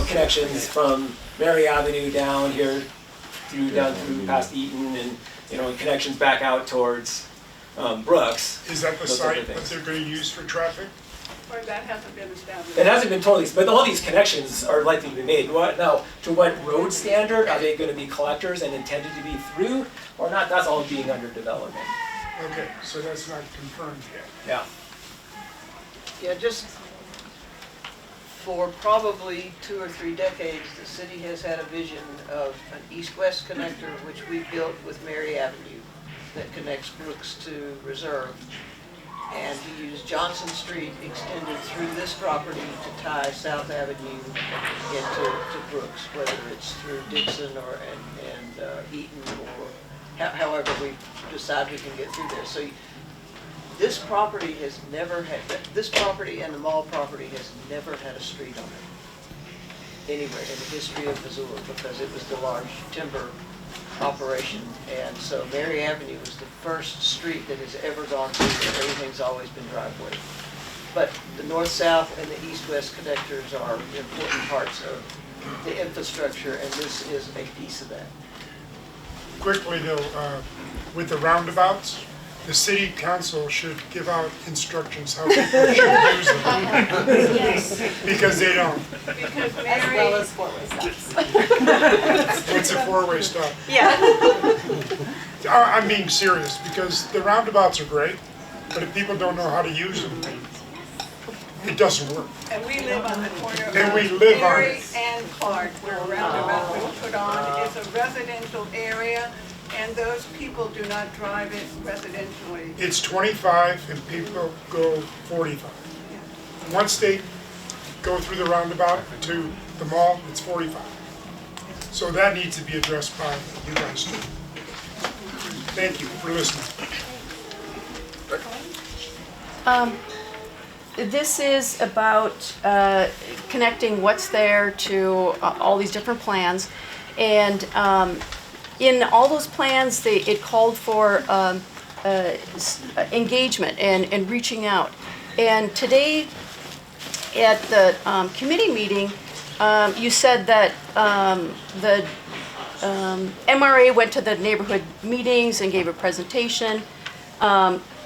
connections from Mary Avenue down here down through past Eaton, and connections back out towards Brooks. Is that the site that they're going to use for traffic? Or that hasn't been established? It hasn't been totally, but all these connections are likely to be made. Now, to what road standard are they going to be collectors and intended to be through, or not? That's all being under development. Okay, so that's not confirmed yet. Yeah. Yeah, just for probably 2 or 3 decades, the city has had a vision of an east-west connector, which we built with Mary Avenue. that connects Brooks to Reserve. And he used Johnson Street extended through this property to tie South Avenue into Brooks, whether it's through Dixon or and Eaton or however we decide we can get through there. So this property has never had, this property and the mall property has never had a street on it anywhere in the history of Missoula because it was the large timber operation. And so Mary Avenue was the first street that has ever gone through there. Everything's always been driveway. But the north-south and the east-west connectors are important parts of the infrastructure, and this is a piece of that. Quickly though, with the roundabouts, the city council should give out instructions how people should use them. Yes. Because they don't. Because As well as four-way stops. It's a four-way stop. Yeah. I'm being serious, because the roundabouts are great, but if people don't know how to use them, it doesn't work. And we live on the corner of And we live on Mary it. and Clark, where a roundabout was put on. It's a residential area, and those people do not drive it residentially. It's 25 and people go 45. Once they go through the roundabout to the mall, it's 45. So that needs to be addressed by you guys too. Thank you for listening. This is about connecting what's there to all these different plans. And in all those plans, it called for engagement and reaching out. And today at the committee meeting, you said that the MRA went to the neighborhood meetings and gave a presentation.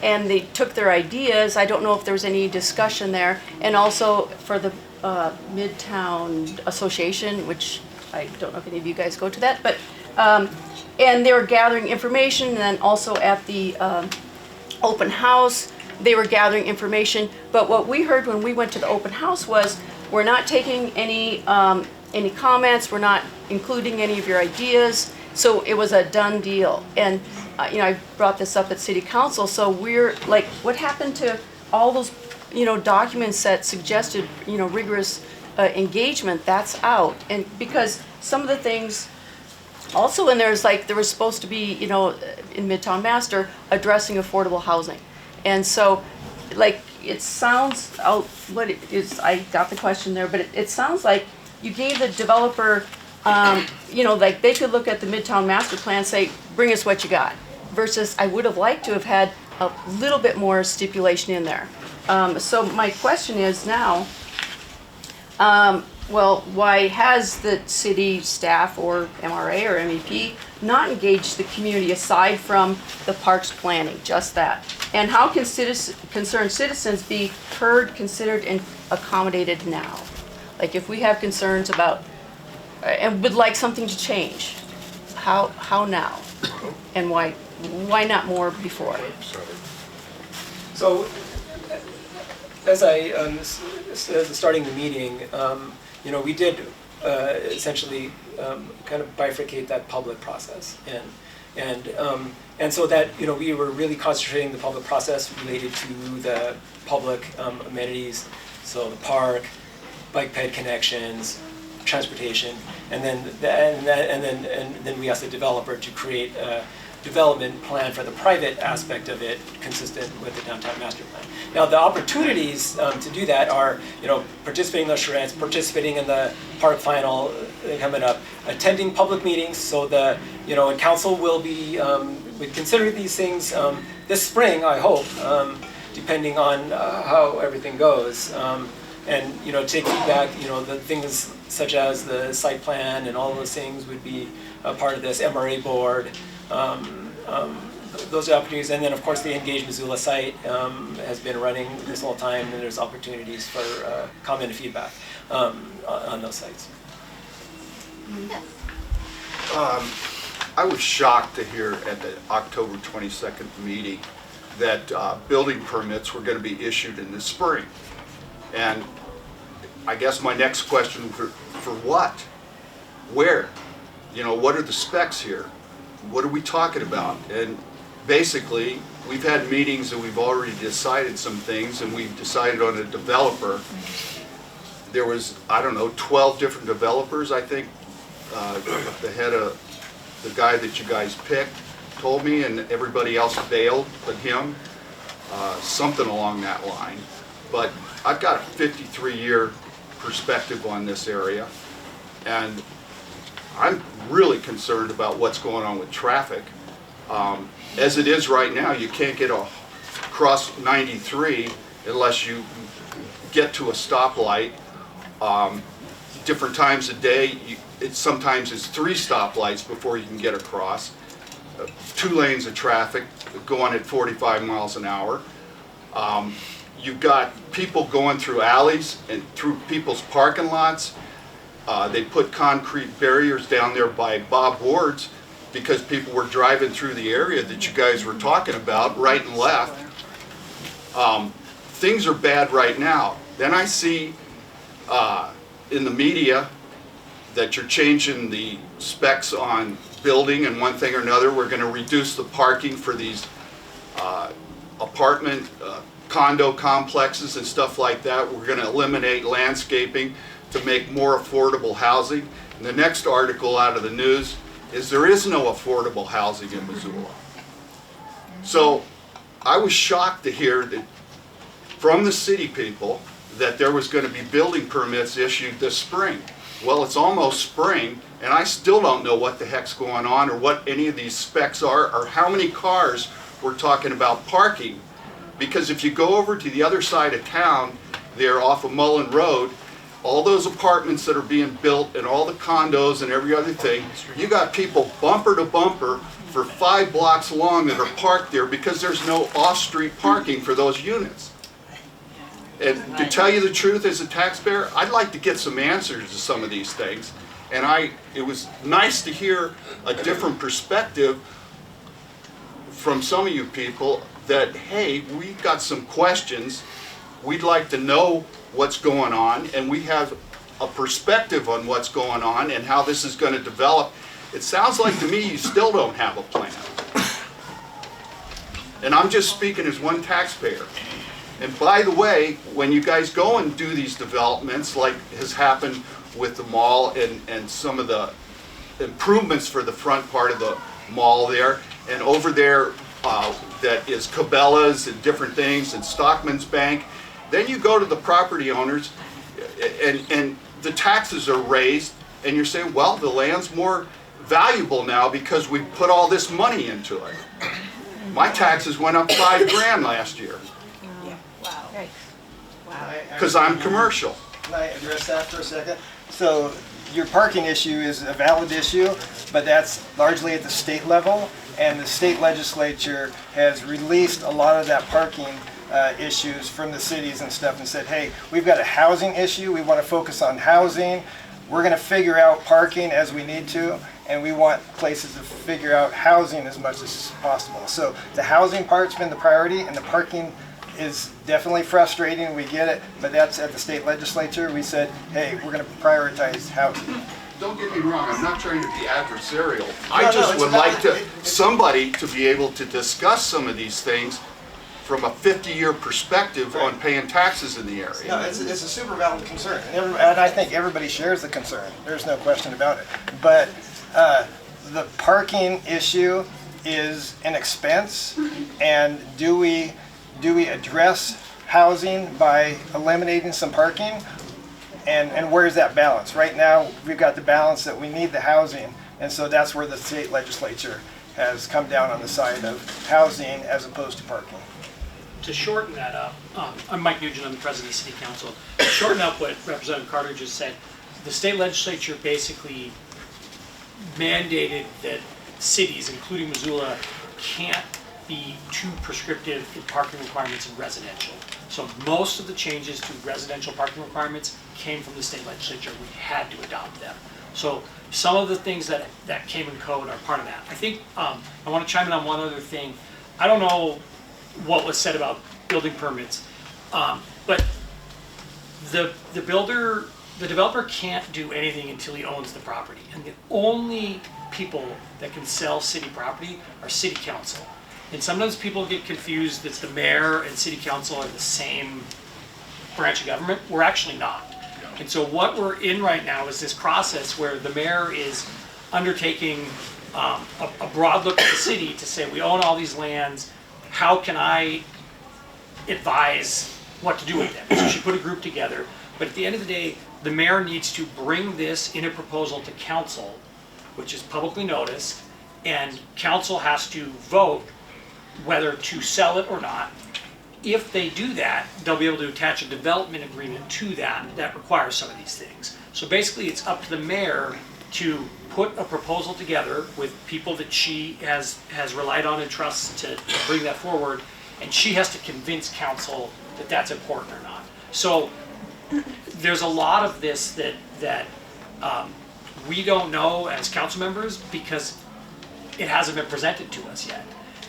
And they took their ideas. I don't know if there was any discussion there. And also for the Midtown Association, which I don't know if any of you guys go to that, but and they were gathering information. And then also at the open house, they were gathering information. But what we heard when we went to the open house was, we're not taking any comments. We're not including any of your ideas. So it was a done deal. And I brought this up at City Council. So we're like, what happened to all those, documents that suggested, rigorous engagement? That's out. And because some of the things also in there is like, there was supposed to be, in Midtown Master, addressing affordable housing. And so, like, it sounds, what it is, I got the question there, but it sounds like you gave the developer, like they could look at the Midtown Master Plan and say, bring us what you got. Versus I would have liked to have had a little bit more stipulation in there. So my question is now, why has the city staff or MRA or MEP not engaged the community aside from the parks planning, just that? And how can concerned citizens be heard, considered, and accommodated now? Like if we have concerns about, and would like something to change, how now? And why not more before? So, as I starting the meeting, we did essentially kind of bifurcate that public process, and so that we were really concentrating the public process related to the public amenities, so the park, bike ped connections, transportation, and then we asked the developer to create a development plan for the private aspect of it, consistent with the downtown master plan. Now, the opportunities to do that are, participating in the charrettes, participating in the park final coming up, attending public meetings. So the, and council will be would consider these things this spring, I hope, depending on how everything goes. And take feedback. The things such as the site plan and all those things would be a part of this MRA board. Those are opportunities, and then of course the Engage Missoula site has been running this whole time, and there's opportunities for comment and feedback on those sites. I was shocked to hear at the October 22nd meeting that building permits were going to be issued in the spring. And I guess my next question for what? Where? What are the specs here? What are we talking about? And basically, we've had meetings and we've already decided some things, and we've decided on a developer. There was, I don't know, 12 different developers, I think, the head of the guy that you guys picked told me, and everybody else bailed but him, something along that line. But I've got a 53-year perspective on this area, and I'm really concerned about what's going on with traffic. As it is right now, you can't get across 93 unless you get to a stoplight. Different times a day, sometimes it's 3 stoplights before you can get across. 2 lanes of traffic going at 45 miles an hour. You've got people going through alleys and through people's parking lots. They put concrete barriers down there by Bob Ward's because people were driving through the area that you guys were talking about, right and left. Things are bad right now. Then I see in the media that you're changing the specs on building and one thing or another. We're going to reduce the parking for these apartment condo complexes and stuff like that. We're going to eliminate landscaping to make more affordable housing. And the next article out of the news is there is no affordable housing in Missoula. So I was shocked to hear that from the city people that there was going to be building permits issued this spring. Well, it's almost spring, and I still don't know what the heck's going on or what any of these specs are or how many cars we're talking about parking. Because if you go over to the other side of town, there off of Mullen Road, all those apartments that are being built and all the condos and every other thing, you got people bumper to bumper for 5 blocks long that are parked there because there's no off-street parking for those units. And to tell you the truth, as a taxpayer, I'd like to get some answers to some of these things. And it was nice to hear a different perspective from some of you people that, hey, we've got some questions, we'd like to know what's going on, and we have a perspective on what's going on and how this is going to develop. It sounds like to me you still don't have a plan. And I'm just speaking as one taxpayer. And by the way, when you guys go and do these developments, like has happened with the mall and some of the improvements for the front part of the mall there, and over there that is Cabela's and different things, and Stockman's Bank, then you go to the property owners and the taxes are raised, and you're saying, well, the land's more valuable now because we put all this money into it. My taxes went up $5,000 last year. Wow. Right. Wow. Because I'm commercial. Can I address that for a second? So your parking issue is a valid issue, but that's largely at the state level, and the state legislature has released a lot of that parking issues from the cities and stuff and said, hey, we've got a housing issue, we want to focus on housing, we're going to figure out parking as we need to, and we want places to figure out housing as much as possible. So the housing part's been the priority, and the parking is definitely frustrating, we get it, but that's at the state legislature. We said, hey, we're going to prioritize housing. Don't get me wrong, I'm not trying to be adversarial. I just would like somebody to be able to discuss some of these things from a 50-year perspective on paying taxes in the area. No, it's a super valid concern, and I think everybody shares the concern. There's no question about it. But the parking issue is an expense, and do we address housing by eliminating some parking? And where's that balance? Right now, we've got the balance that we need the housing, and so that's where the state legislature has come down on the side of housing as opposed to parking. To shorten that up, I'm Mike Nugent, I'm the president of the City Council. To shorten up what Representative Carter just said, the state legislature basically mandated that cities, including Missoula, can't be too prescriptive in parking requirements in residential. So most of the changes to residential parking requirements came from the state legislature. We had to adopt them. So some of the things that came in code are part of that. I think I want to chime in on one other thing. I don't know what was said about building permits, but the developer can't do anything until he owns the property. And the only people that can sell city property are city council. And sometimes people get confused that the mayor and city council are the same branch of government. We're actually not. And so what we're in right now is this process where the mayor is undertaking a broad look at the city to say, we own all these lands, how can I advise what to do with them? So she put a group together, but at the end of the day, the mayor needs to bring this in a proposal to council, which is publicly noticed, and council has to vote whether to sell it or not. If they do that, they'll be able to attach a development agreement to that requires some of these things. So basically, it's up to the mayor to put a proposal together with people that she has relied on and trusts to bring that forward, and she has to convince council that that's important or not. So there's a lot of this that we don't know as council members because it hasn't been presented to us yet.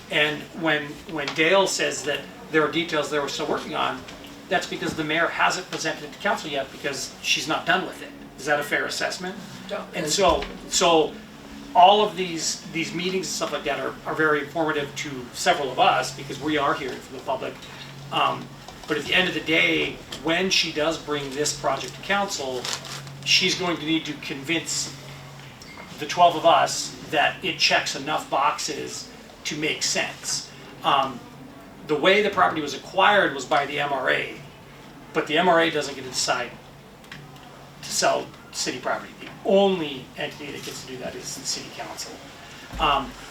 And when Dale says that there are details they were still working on, that's because the mayor hasn't presented it to council yet because she's not done with it. Is that a fair assessment? Yeah. And so all of these meetings and stuff like that are very informative to several of us because we are hearing from the public. But at the end of the day, when she does bring this project to council, she's going to need to convince the 12 of us that it checks enough boxes to make sense. The way the property was acquired was by the MRA, but the MRA doesn't get to decide to sell city property. The only entity that gets to do that is the city council.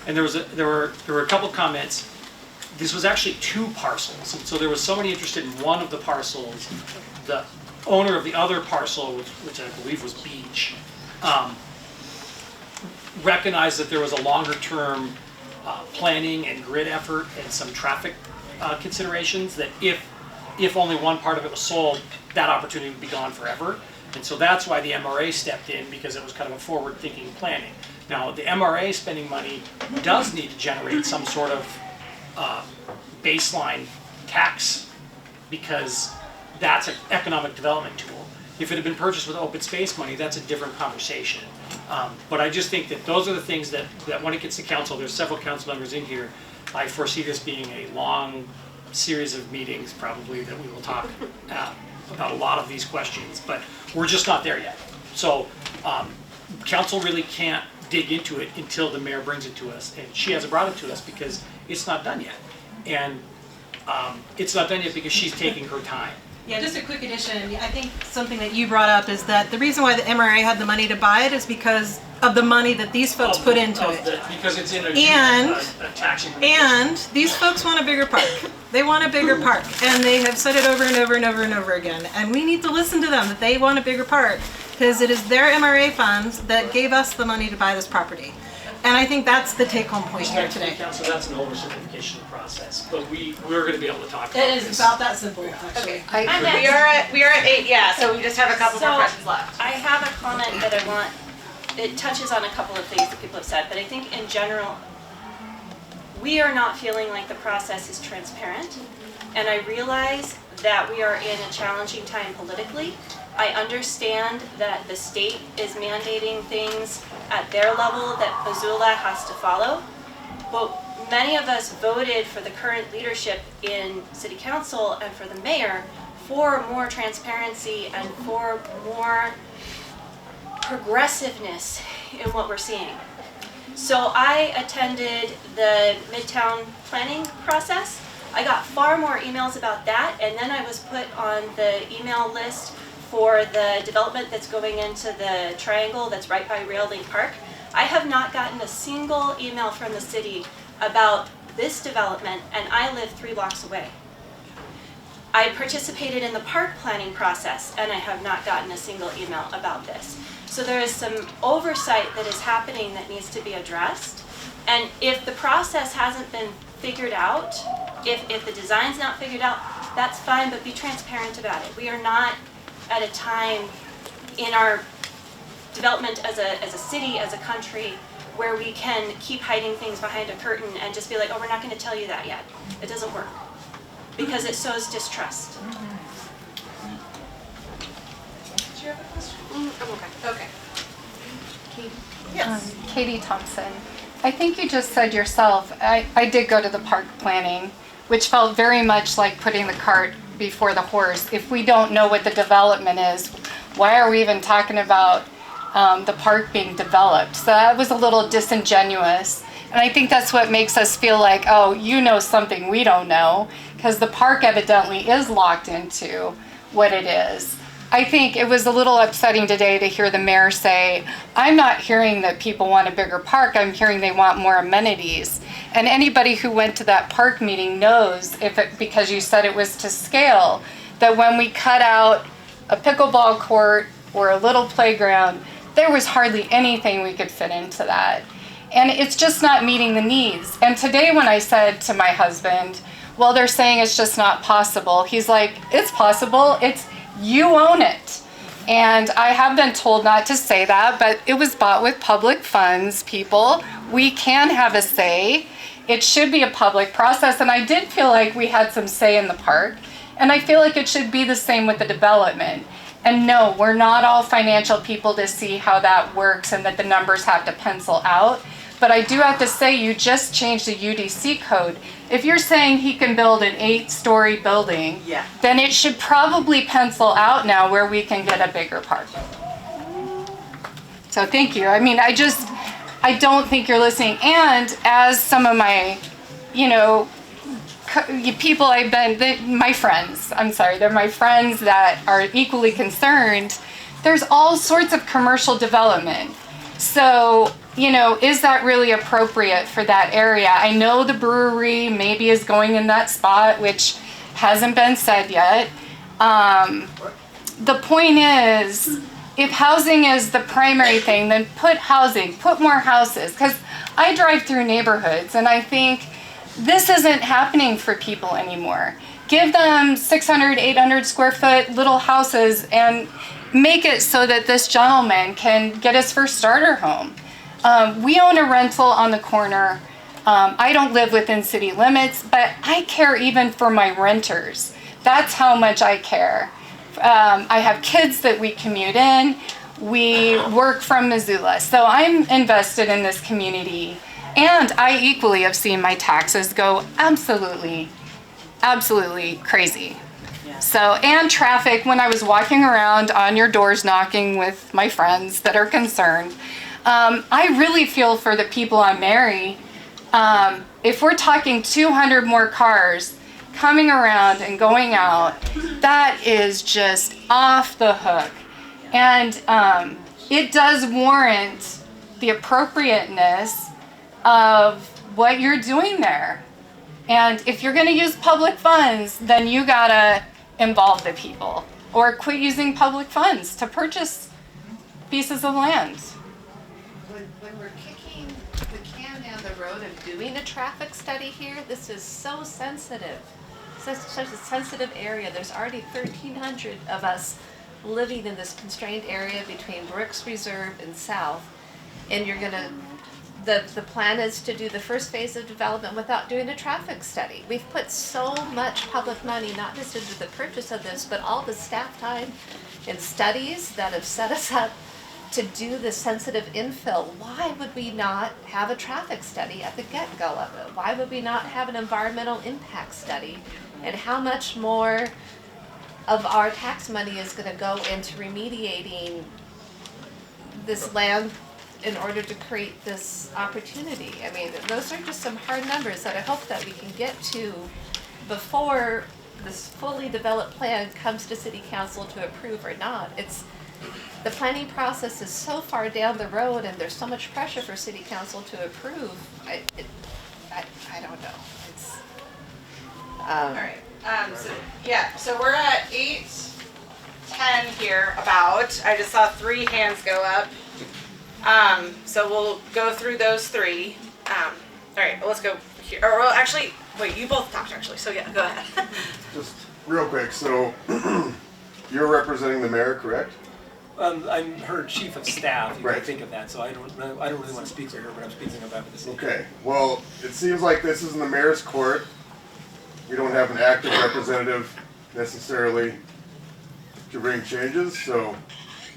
And there were a couple comments. This was actually 2 parcels, and so there was somebody interested in one of the parcels. The owner of the other parcel, which I believe was Beach, recognized that there was a longer-term planning and grid effort and some traffic considerations that if only one part of it was sold, that opportunity would be gone forever. And so that's why the MRA stepped in, because it was kind of a forward-thinking planning. Now, the MRA spending money does need to generate some sort of baseline tax, because that's an economic development tool. If it had been purchased with open space money, that's a different conversation. But I just think that those are the things that when it gets to council, there's several council members in here, I foresee this being a long series of meetings probably that we will talk about a lot of these questions, but we're just not there yet. So council really can't dig into it until the mayor brings it to us, and she hasn't brought it to us because it's not done yet. And it's not done yet because she's taking her time. Yeah, just a quick addition. I think something that you brought up is that the reason why the MRA had the money to buy it is because of the money that these folks put into it. Because it's in a tax agreement. And these folks want a bigger park. They want a bigger park. And they have said it over and over and over and over again. And we need to listen to them that they want a bigger park because it is their MRA funds that gave us the money to buy this property. And I think that's the take-home point here today. Council, that's an oversimplification of the process, but we're going to be able to talk about It is about that simple, actually. We are at 8, yeah, so we just have a couple more questions left. I have a comment that I want, it touches on a couple of things that people have said, but I think in general, we are not feeling like the process is transparent, and I realize that we are in a challenging time politically. I understand that the state is mandating things at their level that Missoula has to follow, but many of us voted for the current leadership in city council and for the mayor for more transparency and for more progressiveness in what we're seeing. So I attended the Midtown planning process. I got far more emails about that, and then I was put on the email list for the development that's going into the triangle that's right by Rail Link Park. I have not gotten a single email from the city about this development, and I live 3 blocks away. I participated in the park planning process, and I have not gotten a single email about this. So there is some oversight that is happening that needs to be addressed. And if the process hasn't been figured out, if the design's not figured out, that's fine, but be transparent about it. We are not at a time in our development as a city, as a country, where we can keep hiding things behind a curtain and just be like, oh, we're not going to tell you that yet. It doesn't work, because it sows distrust. Do you have a question? I'm okay. Okay. Katie. Yes. Katie Thompson. I think you just said yourself, I did go to the park planning, which felt very much like putting the cart before the horse. If we don't know what the development is, why are we even talking about the park being developed? So that was a little disingenuous. And I think that's what makes us feel like, oh, you know something we don't know, because the park evidently is locked into what it is. I think it was a little upsetting today to hear the mayor say, I'm not hearing that people want a bigger park, I'm hearing they want more amenities. And anybody who went to that park meeting knows, because you said it was to scale, that when we cut out a pickleball court or a little playground, there was hardly anything we could fit into that. And it's just not meeting the needs. And today when I said to my husband, well, they're saying it's just not possible, he's like, it's possible, you own it. And I have been told not to say that, but it was bought with public funds, people. We can have a say. It should be a public process. And I did feel like we had some say in the park. And I feel like it should be the same with the development. And no, we're not all financial people to see how that works and that the numbers have to pencil out. But I do have to say, you just changed the UDC code. If you're saying he can build an 8-story building, then it should probably pencil out now where we can get a bigger park. So thank you. I mean, I don't think you're listening. And as some of my, people my friends, they're my friends that are equally concerned, there's all sorts of commercial development. So, is that really appropriate for that area? I know the brewery maybe is going in that spot, which hasn't been said yet. The point is, if housing is the primary thing, then put more houses. Because I drive through neighborhoods and I think this isn't happening for people anymore. Give them 600, 800 square foot little houses and make it so that this gentleman can get his first starter home. We own a rental on the corner. I don't live within city limits, but I care even for my renters. That's how much I care. I have kids that we commute in. We work from Missoula. So I'm invested in this community. And I equally have seen my taxes go absolutely crazy. So, and traffic, when I was walking around on your doors knocking with my friends that are concerned, I really feel for the people on Mary. If we're talking 200 more cars coming around and going out, that is just off the hook. And it does warrant the appropriateness of what you're doing there. And if you're going to use public funds, then you gotta involve the people, or quit using public funds to purchase pieces of land. When we're kicking the can down the road of doing a traffic study here, this is so sensitive. Such a sensitive area. There's already 1,300 of us living in this constrained area between Brooks Reserve and South. And you're gonna, the plan is to do the first phase of development without doing a traffic study. We've put so much public money, not just into the purchase of this, but all the staff time and studies that have set us up to do the sensitive infill. Why would we not have a traffic study at the get-go of it? Why would we not have an environmental impact study? And how much more of our tax money is going to go into remediating this land in order to create this opportunity? I mean, those are just some hard numbers that I hope that we can get to before this fully developed plan comes to City Council to approve or not. The planning process is so far down the road and there's so much pressure for City Council to approve. I don't know. All right. So we're at 8:10 here about. I just saw 3 hands go up. So we'll go through those 3. All right, let's go here. Or well, actually, wait, you both talked actually. So yeah, go ahead. Just real quick. So you're representing the mayor, correct? I'm her chief of staff. You Right. might think of that. So I don't really want to speak for her, but I'm speaking on behalf of the city. Okay. Well, it seems like this is in the mayor's court. We don't have an active representative necessarily to bring changes, so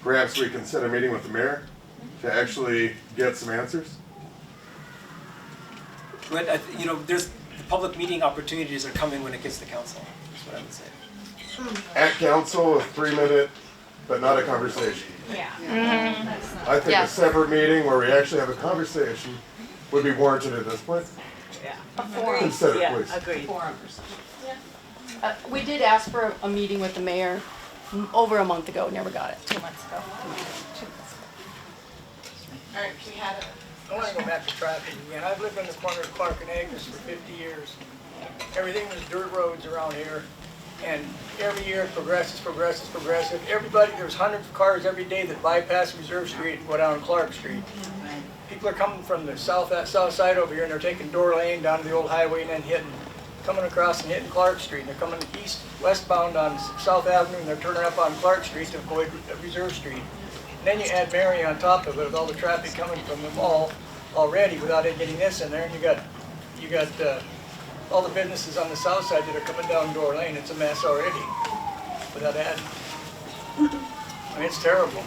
perhaps we can set a meeting with the mayor to actually get some answers. but there's the public meeting opportunities are coming when it gets to council. That's what I would say. At council, a 3-minute, but not a conversation. Yeah. I think a separate meeting where we actually have a conversation would be warranted at this point. Yeah. Consider, please. Agreed. We did ask for a meeting with the mayor over a month ago, never got it. 2 months ago. All right, we had I want to go back to traffic again. I've lived on the corner of Clark and Agnes for 50 years. Everything was dirt roads around here, and every year it progresses. Everybody, there's hundreds of cars every day that bypass Reserve Street and go down Clark Street. People are coming from the south side over here, and they're taking Door Lane down to the old highway and then coming across and hitting Clark Street. And they're coming westbound on South Avenue, and they're turning up on Clark Street to avoid Reserve Street. And then you add Mary on top of it with all the traffic coming from the mall already without it getting this in there, and you got all the businesses on the south side that are coming down Door Lane. It's a mess already without adding. I mean, it's terrible.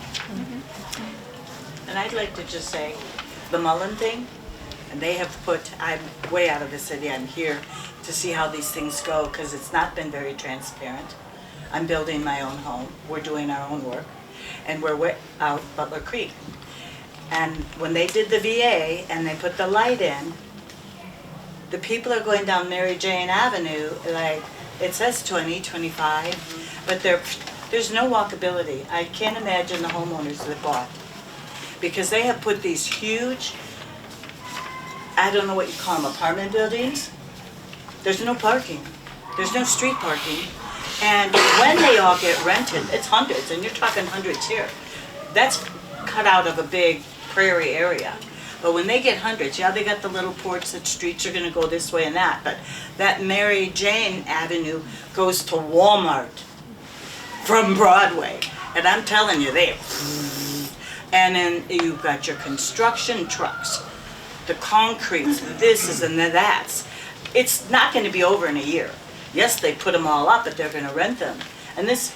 And I'd like to just say, the Mullen thing, and they have put, I'm way out of the city, I'm here to see how these things go, because it's not been very transparent. I'm building my own home, we're doing our own work, and we're out Butler Creek. And when they did the VA and they put the light in, the people are going down Mary Jane Avenue, like, it says 20, 25, but there's no walkability. I can't imagine the homeowners that bought. Because they have put these huge, I don't know what you call them, apartment buildings. There's no parking. There's no street parking. And when they all get rented, it's hundreds, and you're talking hundreds here. That's cut out of a big prairie area. But when they get hundreds, yeah, they got the little ports that streets are gonna go this way and that, but that Mary Jane Avenue goes to Walmart from Broadway. And I'm telling you, and then you've got your construction trucks, the concretes, this is and the that's. It's not gonna be over in a year. Yes, they put them all up, but they're gonna rent them. And this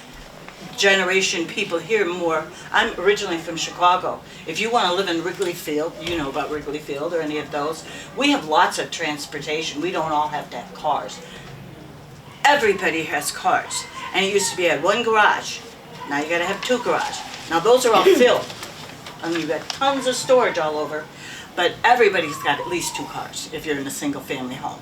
generation people here more, I'm originally from Chicago. If you wanna live in Wrigley Field, you know about Wrigley Field or any of those, we have lots of transportation. We don't all have to have cars. Everybody has cars. And it used to be at one garage. Now you gotta have 2 garages. Now those are all filled. I mean, you've got tons of storage all over, but everybody's got at least 2 cars if you're in a single family home.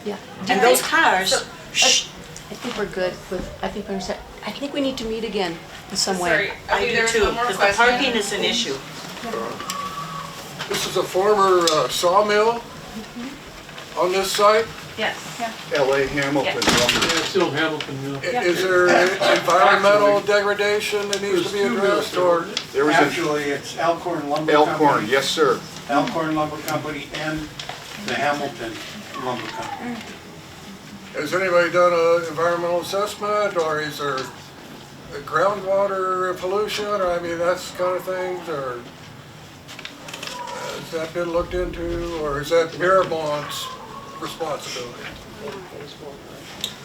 Yeah. And those cars, I think we're good with, I think we need to meet again in some way. I do too, because the parking is an issue. This is a former sawmill on this site. Yes. L.A. Hamilton. Yeah, still Hamilton, yeah. Is there environmental degradation that needs to be addressed, or? Actually, it's Elkhorn Lumber Company. Elkhorn, yes, sir. Elkhorn Lumber Company and the Hamilton Lumber Company. Has anybody done an environmental assessment, or is there groundwater pollution, or I mean, that's kind of things, or has that been looked into, or is that Miramont's responsibility?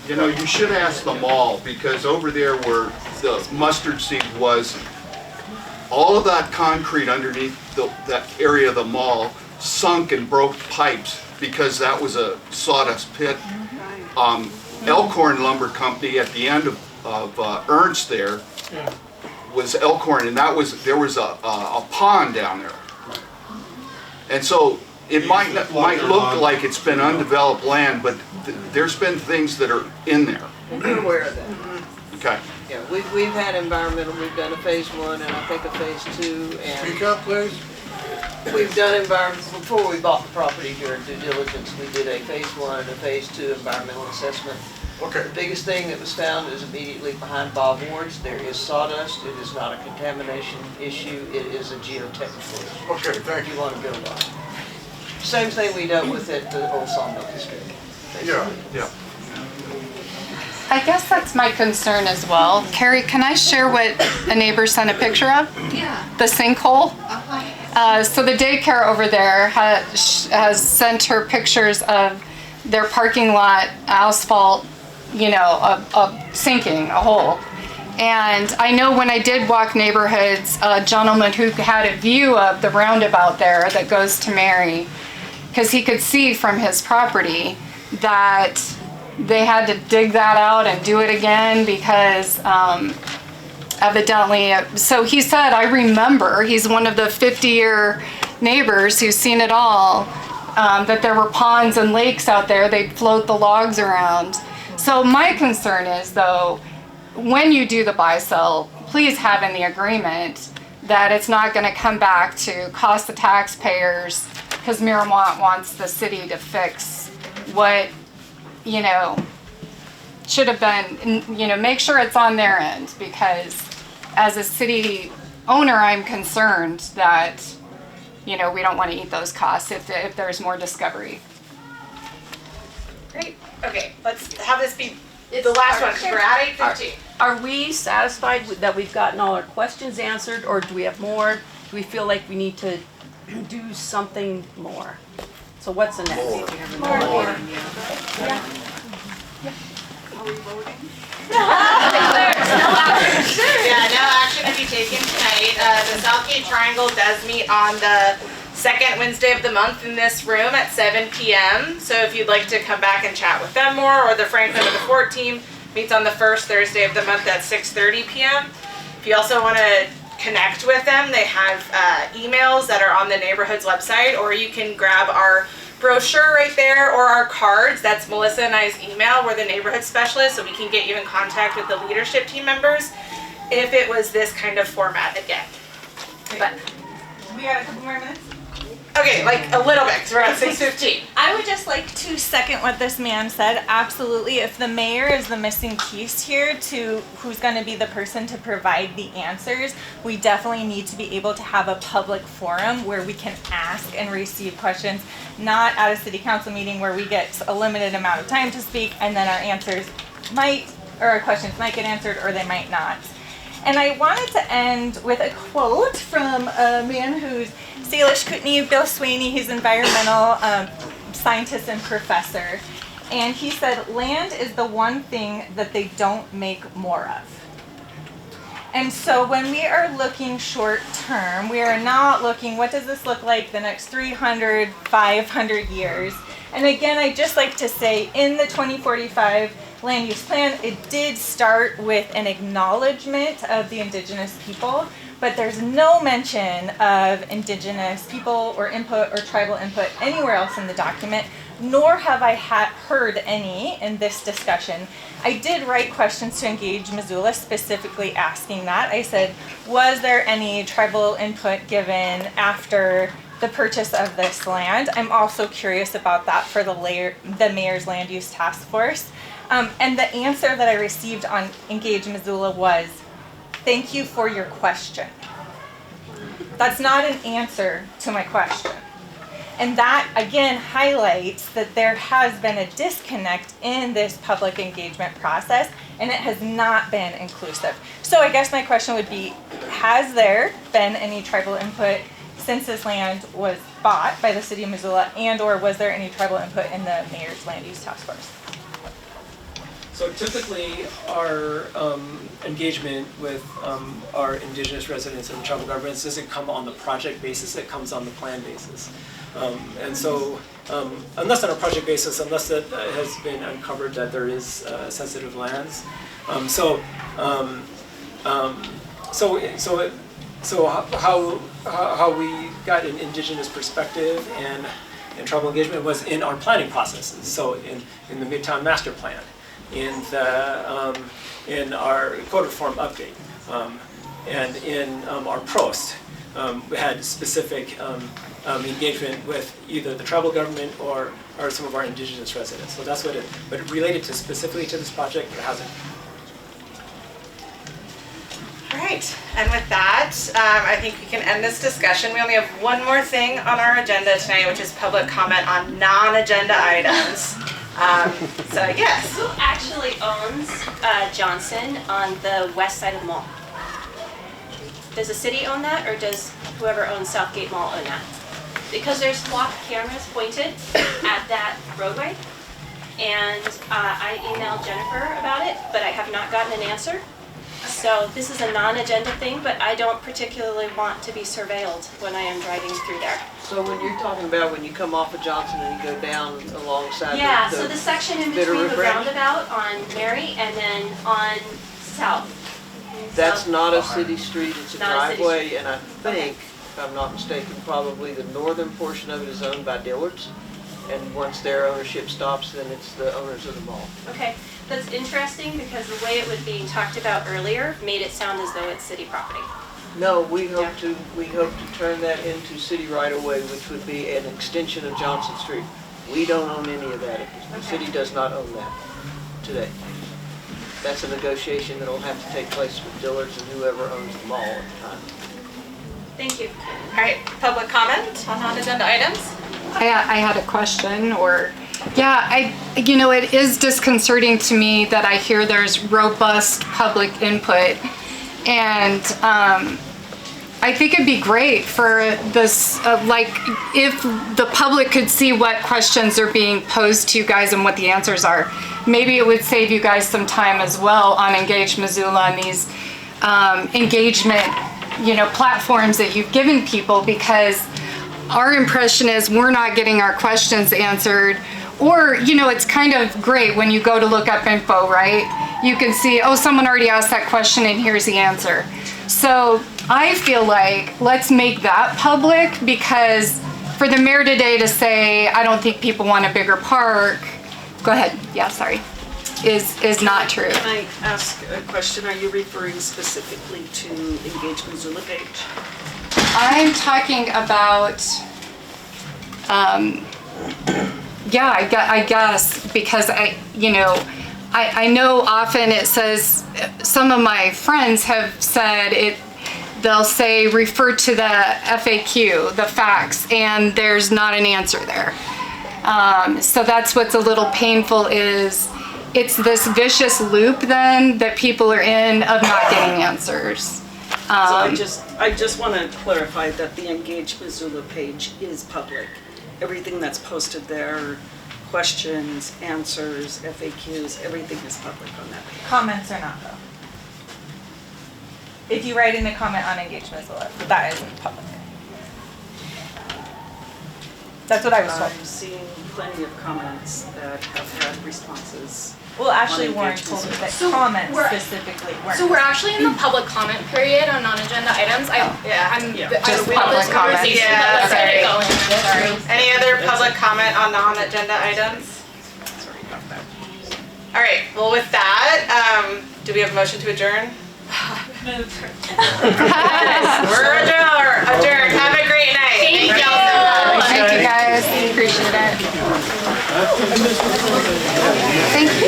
You know, you should ask the mall, because over there where the mustard seed was, all of that concrete underneath that area of the mall sunk and broke pipes because that was a sawdust pit. Elkhorn Lumber Company at the end of Ernst there was Elkhorn, and there was a pond down there. And so it might look like it's been undeveloped land, but there's been things that are in there. We're aware of that. Okay. Yeah, we've had environmental, we've done a phase 1 and I think a phase 2, and Speak up, please. we've done environmental, before we bought the property here in due diligence, we did a phase 1 and a phase 2 environmental assessment. Okay. The biggest thing that was found is immediately behind Bob Ward's, there is sawdust. It is not a contamination issue, it is a geotechnical issue. Okay, thank you. Want to build on it. Same thing we dealt with at the old sawmill district. Yeah, yeah. I guess that's my concern as well. Carrie, can I share what a neighbor sent a picture of? Yeah. The sinkhole? So the daycare over there has sent her pictures of their parking lot asphalt, sinking, a hole. And I know when I did walk neighborhoods, a gentleman who had a view of the roundabout there that goes to Mary because he could see from his property that they had to dig that out and do it again because evidently, so he said, I remember, he's one of the 50-year neighbors who's seen it all, that there were ponds and lakes out there, they'd float the logs around. So my concern is, though, when you do the buy-sell, please have in the agreement that it's not going to come back to cost the taxpayers, because Miramont wants the city to fix what, you know, should have been, you know, make sure it's on their end, because as a city owner, I'm concerned that, you know, we don't want to eat those costs if there's more discovery. Great. Okay, let's have this be the last one, because we're at 8:15. Are we satisfied that we've gotten all our questions answered, or do we have more? Do we feel like we need to do something more? So what's the next? More. Yeah. Are we voting? Yeah, no action to be taken tonight. The Southgate Triangle does meet on the second Wednesday of the month in this room at 7 p.m. So if you'd like to come back and chat with them more, or the Franklin or the Fort team meets on the first Thursday of the month at 6:30 p.m. If you also want to connect with them, they have emails that are on the neighborhood's website, or you can grab our brochure right there or our cards. That's Melissa and I's email. We're the neighborhood specialists, so we can get you in contact with the leadership team members if it was this kind of format again. But We got a couple more minutes? okay, like a little bit, because we're at 6:15. I would just like to second what this man said. Absolutely. If the mayor is the missing piece here to who's going to be the person to provide the answers, we definitely need to be able to have a public forum where we can ask and receive questions, not at a city council meeting where we get a limited amount of time to speak and then our answers might, or our questions might get answered or they might not. And I wanted to end with a quote from a man who's Salish Kootenai, Bill Swaney. He's environmental scientist and professor. And he said, land is the one thing that they don't make more of. And so when we are looking short term, we are not looking, what does this look like the next 300, 500 years? And again, I'd just like to say in the 2045 land use plan, it did start with an acknowledgement of the indigenous people, but there's no mention of indigenous people or input or tribal input anywhere else in the document, nor have I heard any in this discussion. I did write questions to Engage Missoula specifically asking that. I said, was there any tribal input given after the purchase of this land? I'm also curious about that for the mayor's land use task force. And the answer that I received on Engage Missoula was, thank you for your question. That's not an answer to my question. And that, again, highlights that there has been a disconnect in this public engagement process, and it has not been inclusive. So I guess my question would be, has there been any tribal input since this land was bought by the city of Missoula, and or was there any tribal input in the mayor's land use task force? So typically, our engagement with our indigenous residents and tribal governments doesn't come on the project basis, it comes on the plan basis. And so, unless on a project basis, unless it has been uncovered that there is sensitive lands. So how we got an indigenous perspective and tribal engagement was in our planning processes. So in the Midtown Master Plan, in our code reform update, and in our PROST, we had specific engagement with either the tribal government or some of our indigenous residents. So that's what it, but it related to specifically to this project, it hasn't. All right, and with that, I think we can end this discussion. We only have one more thing on our agenda tonight, which is public comment on non-agenda items. So yes. Who actually owns Johnson on the west side of the mall? Does the city own that, or does whoever owns Southgate Mall own that? Because there's flock cameras pointed at that roadway, and I emailed Jennifer about it, but I have not gotten an answer. So this is a non-agenda thing, but I don't particularly want to be surveilled when I am driving through there. So when you're talking about when you come off of Johnson and you go down alongside Yeah, the so the section in Bitterroot between the Branch? roundabout on Mary and then on South. That's So- not a city street, it's a Not a city driveway, street. and I think, if I'm not mistaken, probably the northern portion of it is owned by Dillard's. And once their ownership stops, then it's the owners of the mall. Okay, that's interesting because the way it was being talked about earlier made it sound as though it's city property. No, we hope to turn that into city right-of-way, which would be an extension of Johnson Street. We don't own any of that. The city does not own that today. That's a negotiation that'll have to take place with Dillard's and whoever owns the mall at the time. Thank you. All right, public comment on non-agenda items? I had a question, or, yeah, it is disconcerting to me that I hear there's robust public input. And I think it'd be great for this, if the public could see what questions are being posed to you guys and what the answers are. Maybe it would save you guys some time as well on Engage Missoula and these engagement, platforms that you've given people, because our impression is we're not getting our questions answered. Or, it's kind of great when you go to look up info, right? You can see, oh, someone already asked that question and here's the answer. So I feel like let's make that public, because for the mayor today to say, I don't think people want a bigger park, go ahead, yeah, sorry, is not true. Can I ask a question? Are you referring specifically to Engage Missoula page? I'm talking about, yeah, I guess, because I know often it says, some of my friends have said they'll say refer to the FAQ, the facts, and there's not an answer there. So that's what's a little painful, is it's this vicious loop then that people are in of not getting answers. So I just want to clarify that the Engage Missoula page is public. Everything that's posted there, questions, answers, FAQs, everything is public on that page. Comments are not though. If you write in a comment on Engage Missoula, that isn't public. That's what I was told. I'm seeing plenty of comments that have had responses. Well, actually, on Warren Engage told me Missoula. that comments specifically weren't. So we're actually in the public comment period on non-agenda items. I'm Just with public this comment. conversation, Yeah, but let's get okay. it going. I'm sorry. Any other public comment on non-agenda items? All right, well with that, do we have a motion to adjourn? We're adjourned. Have a great night.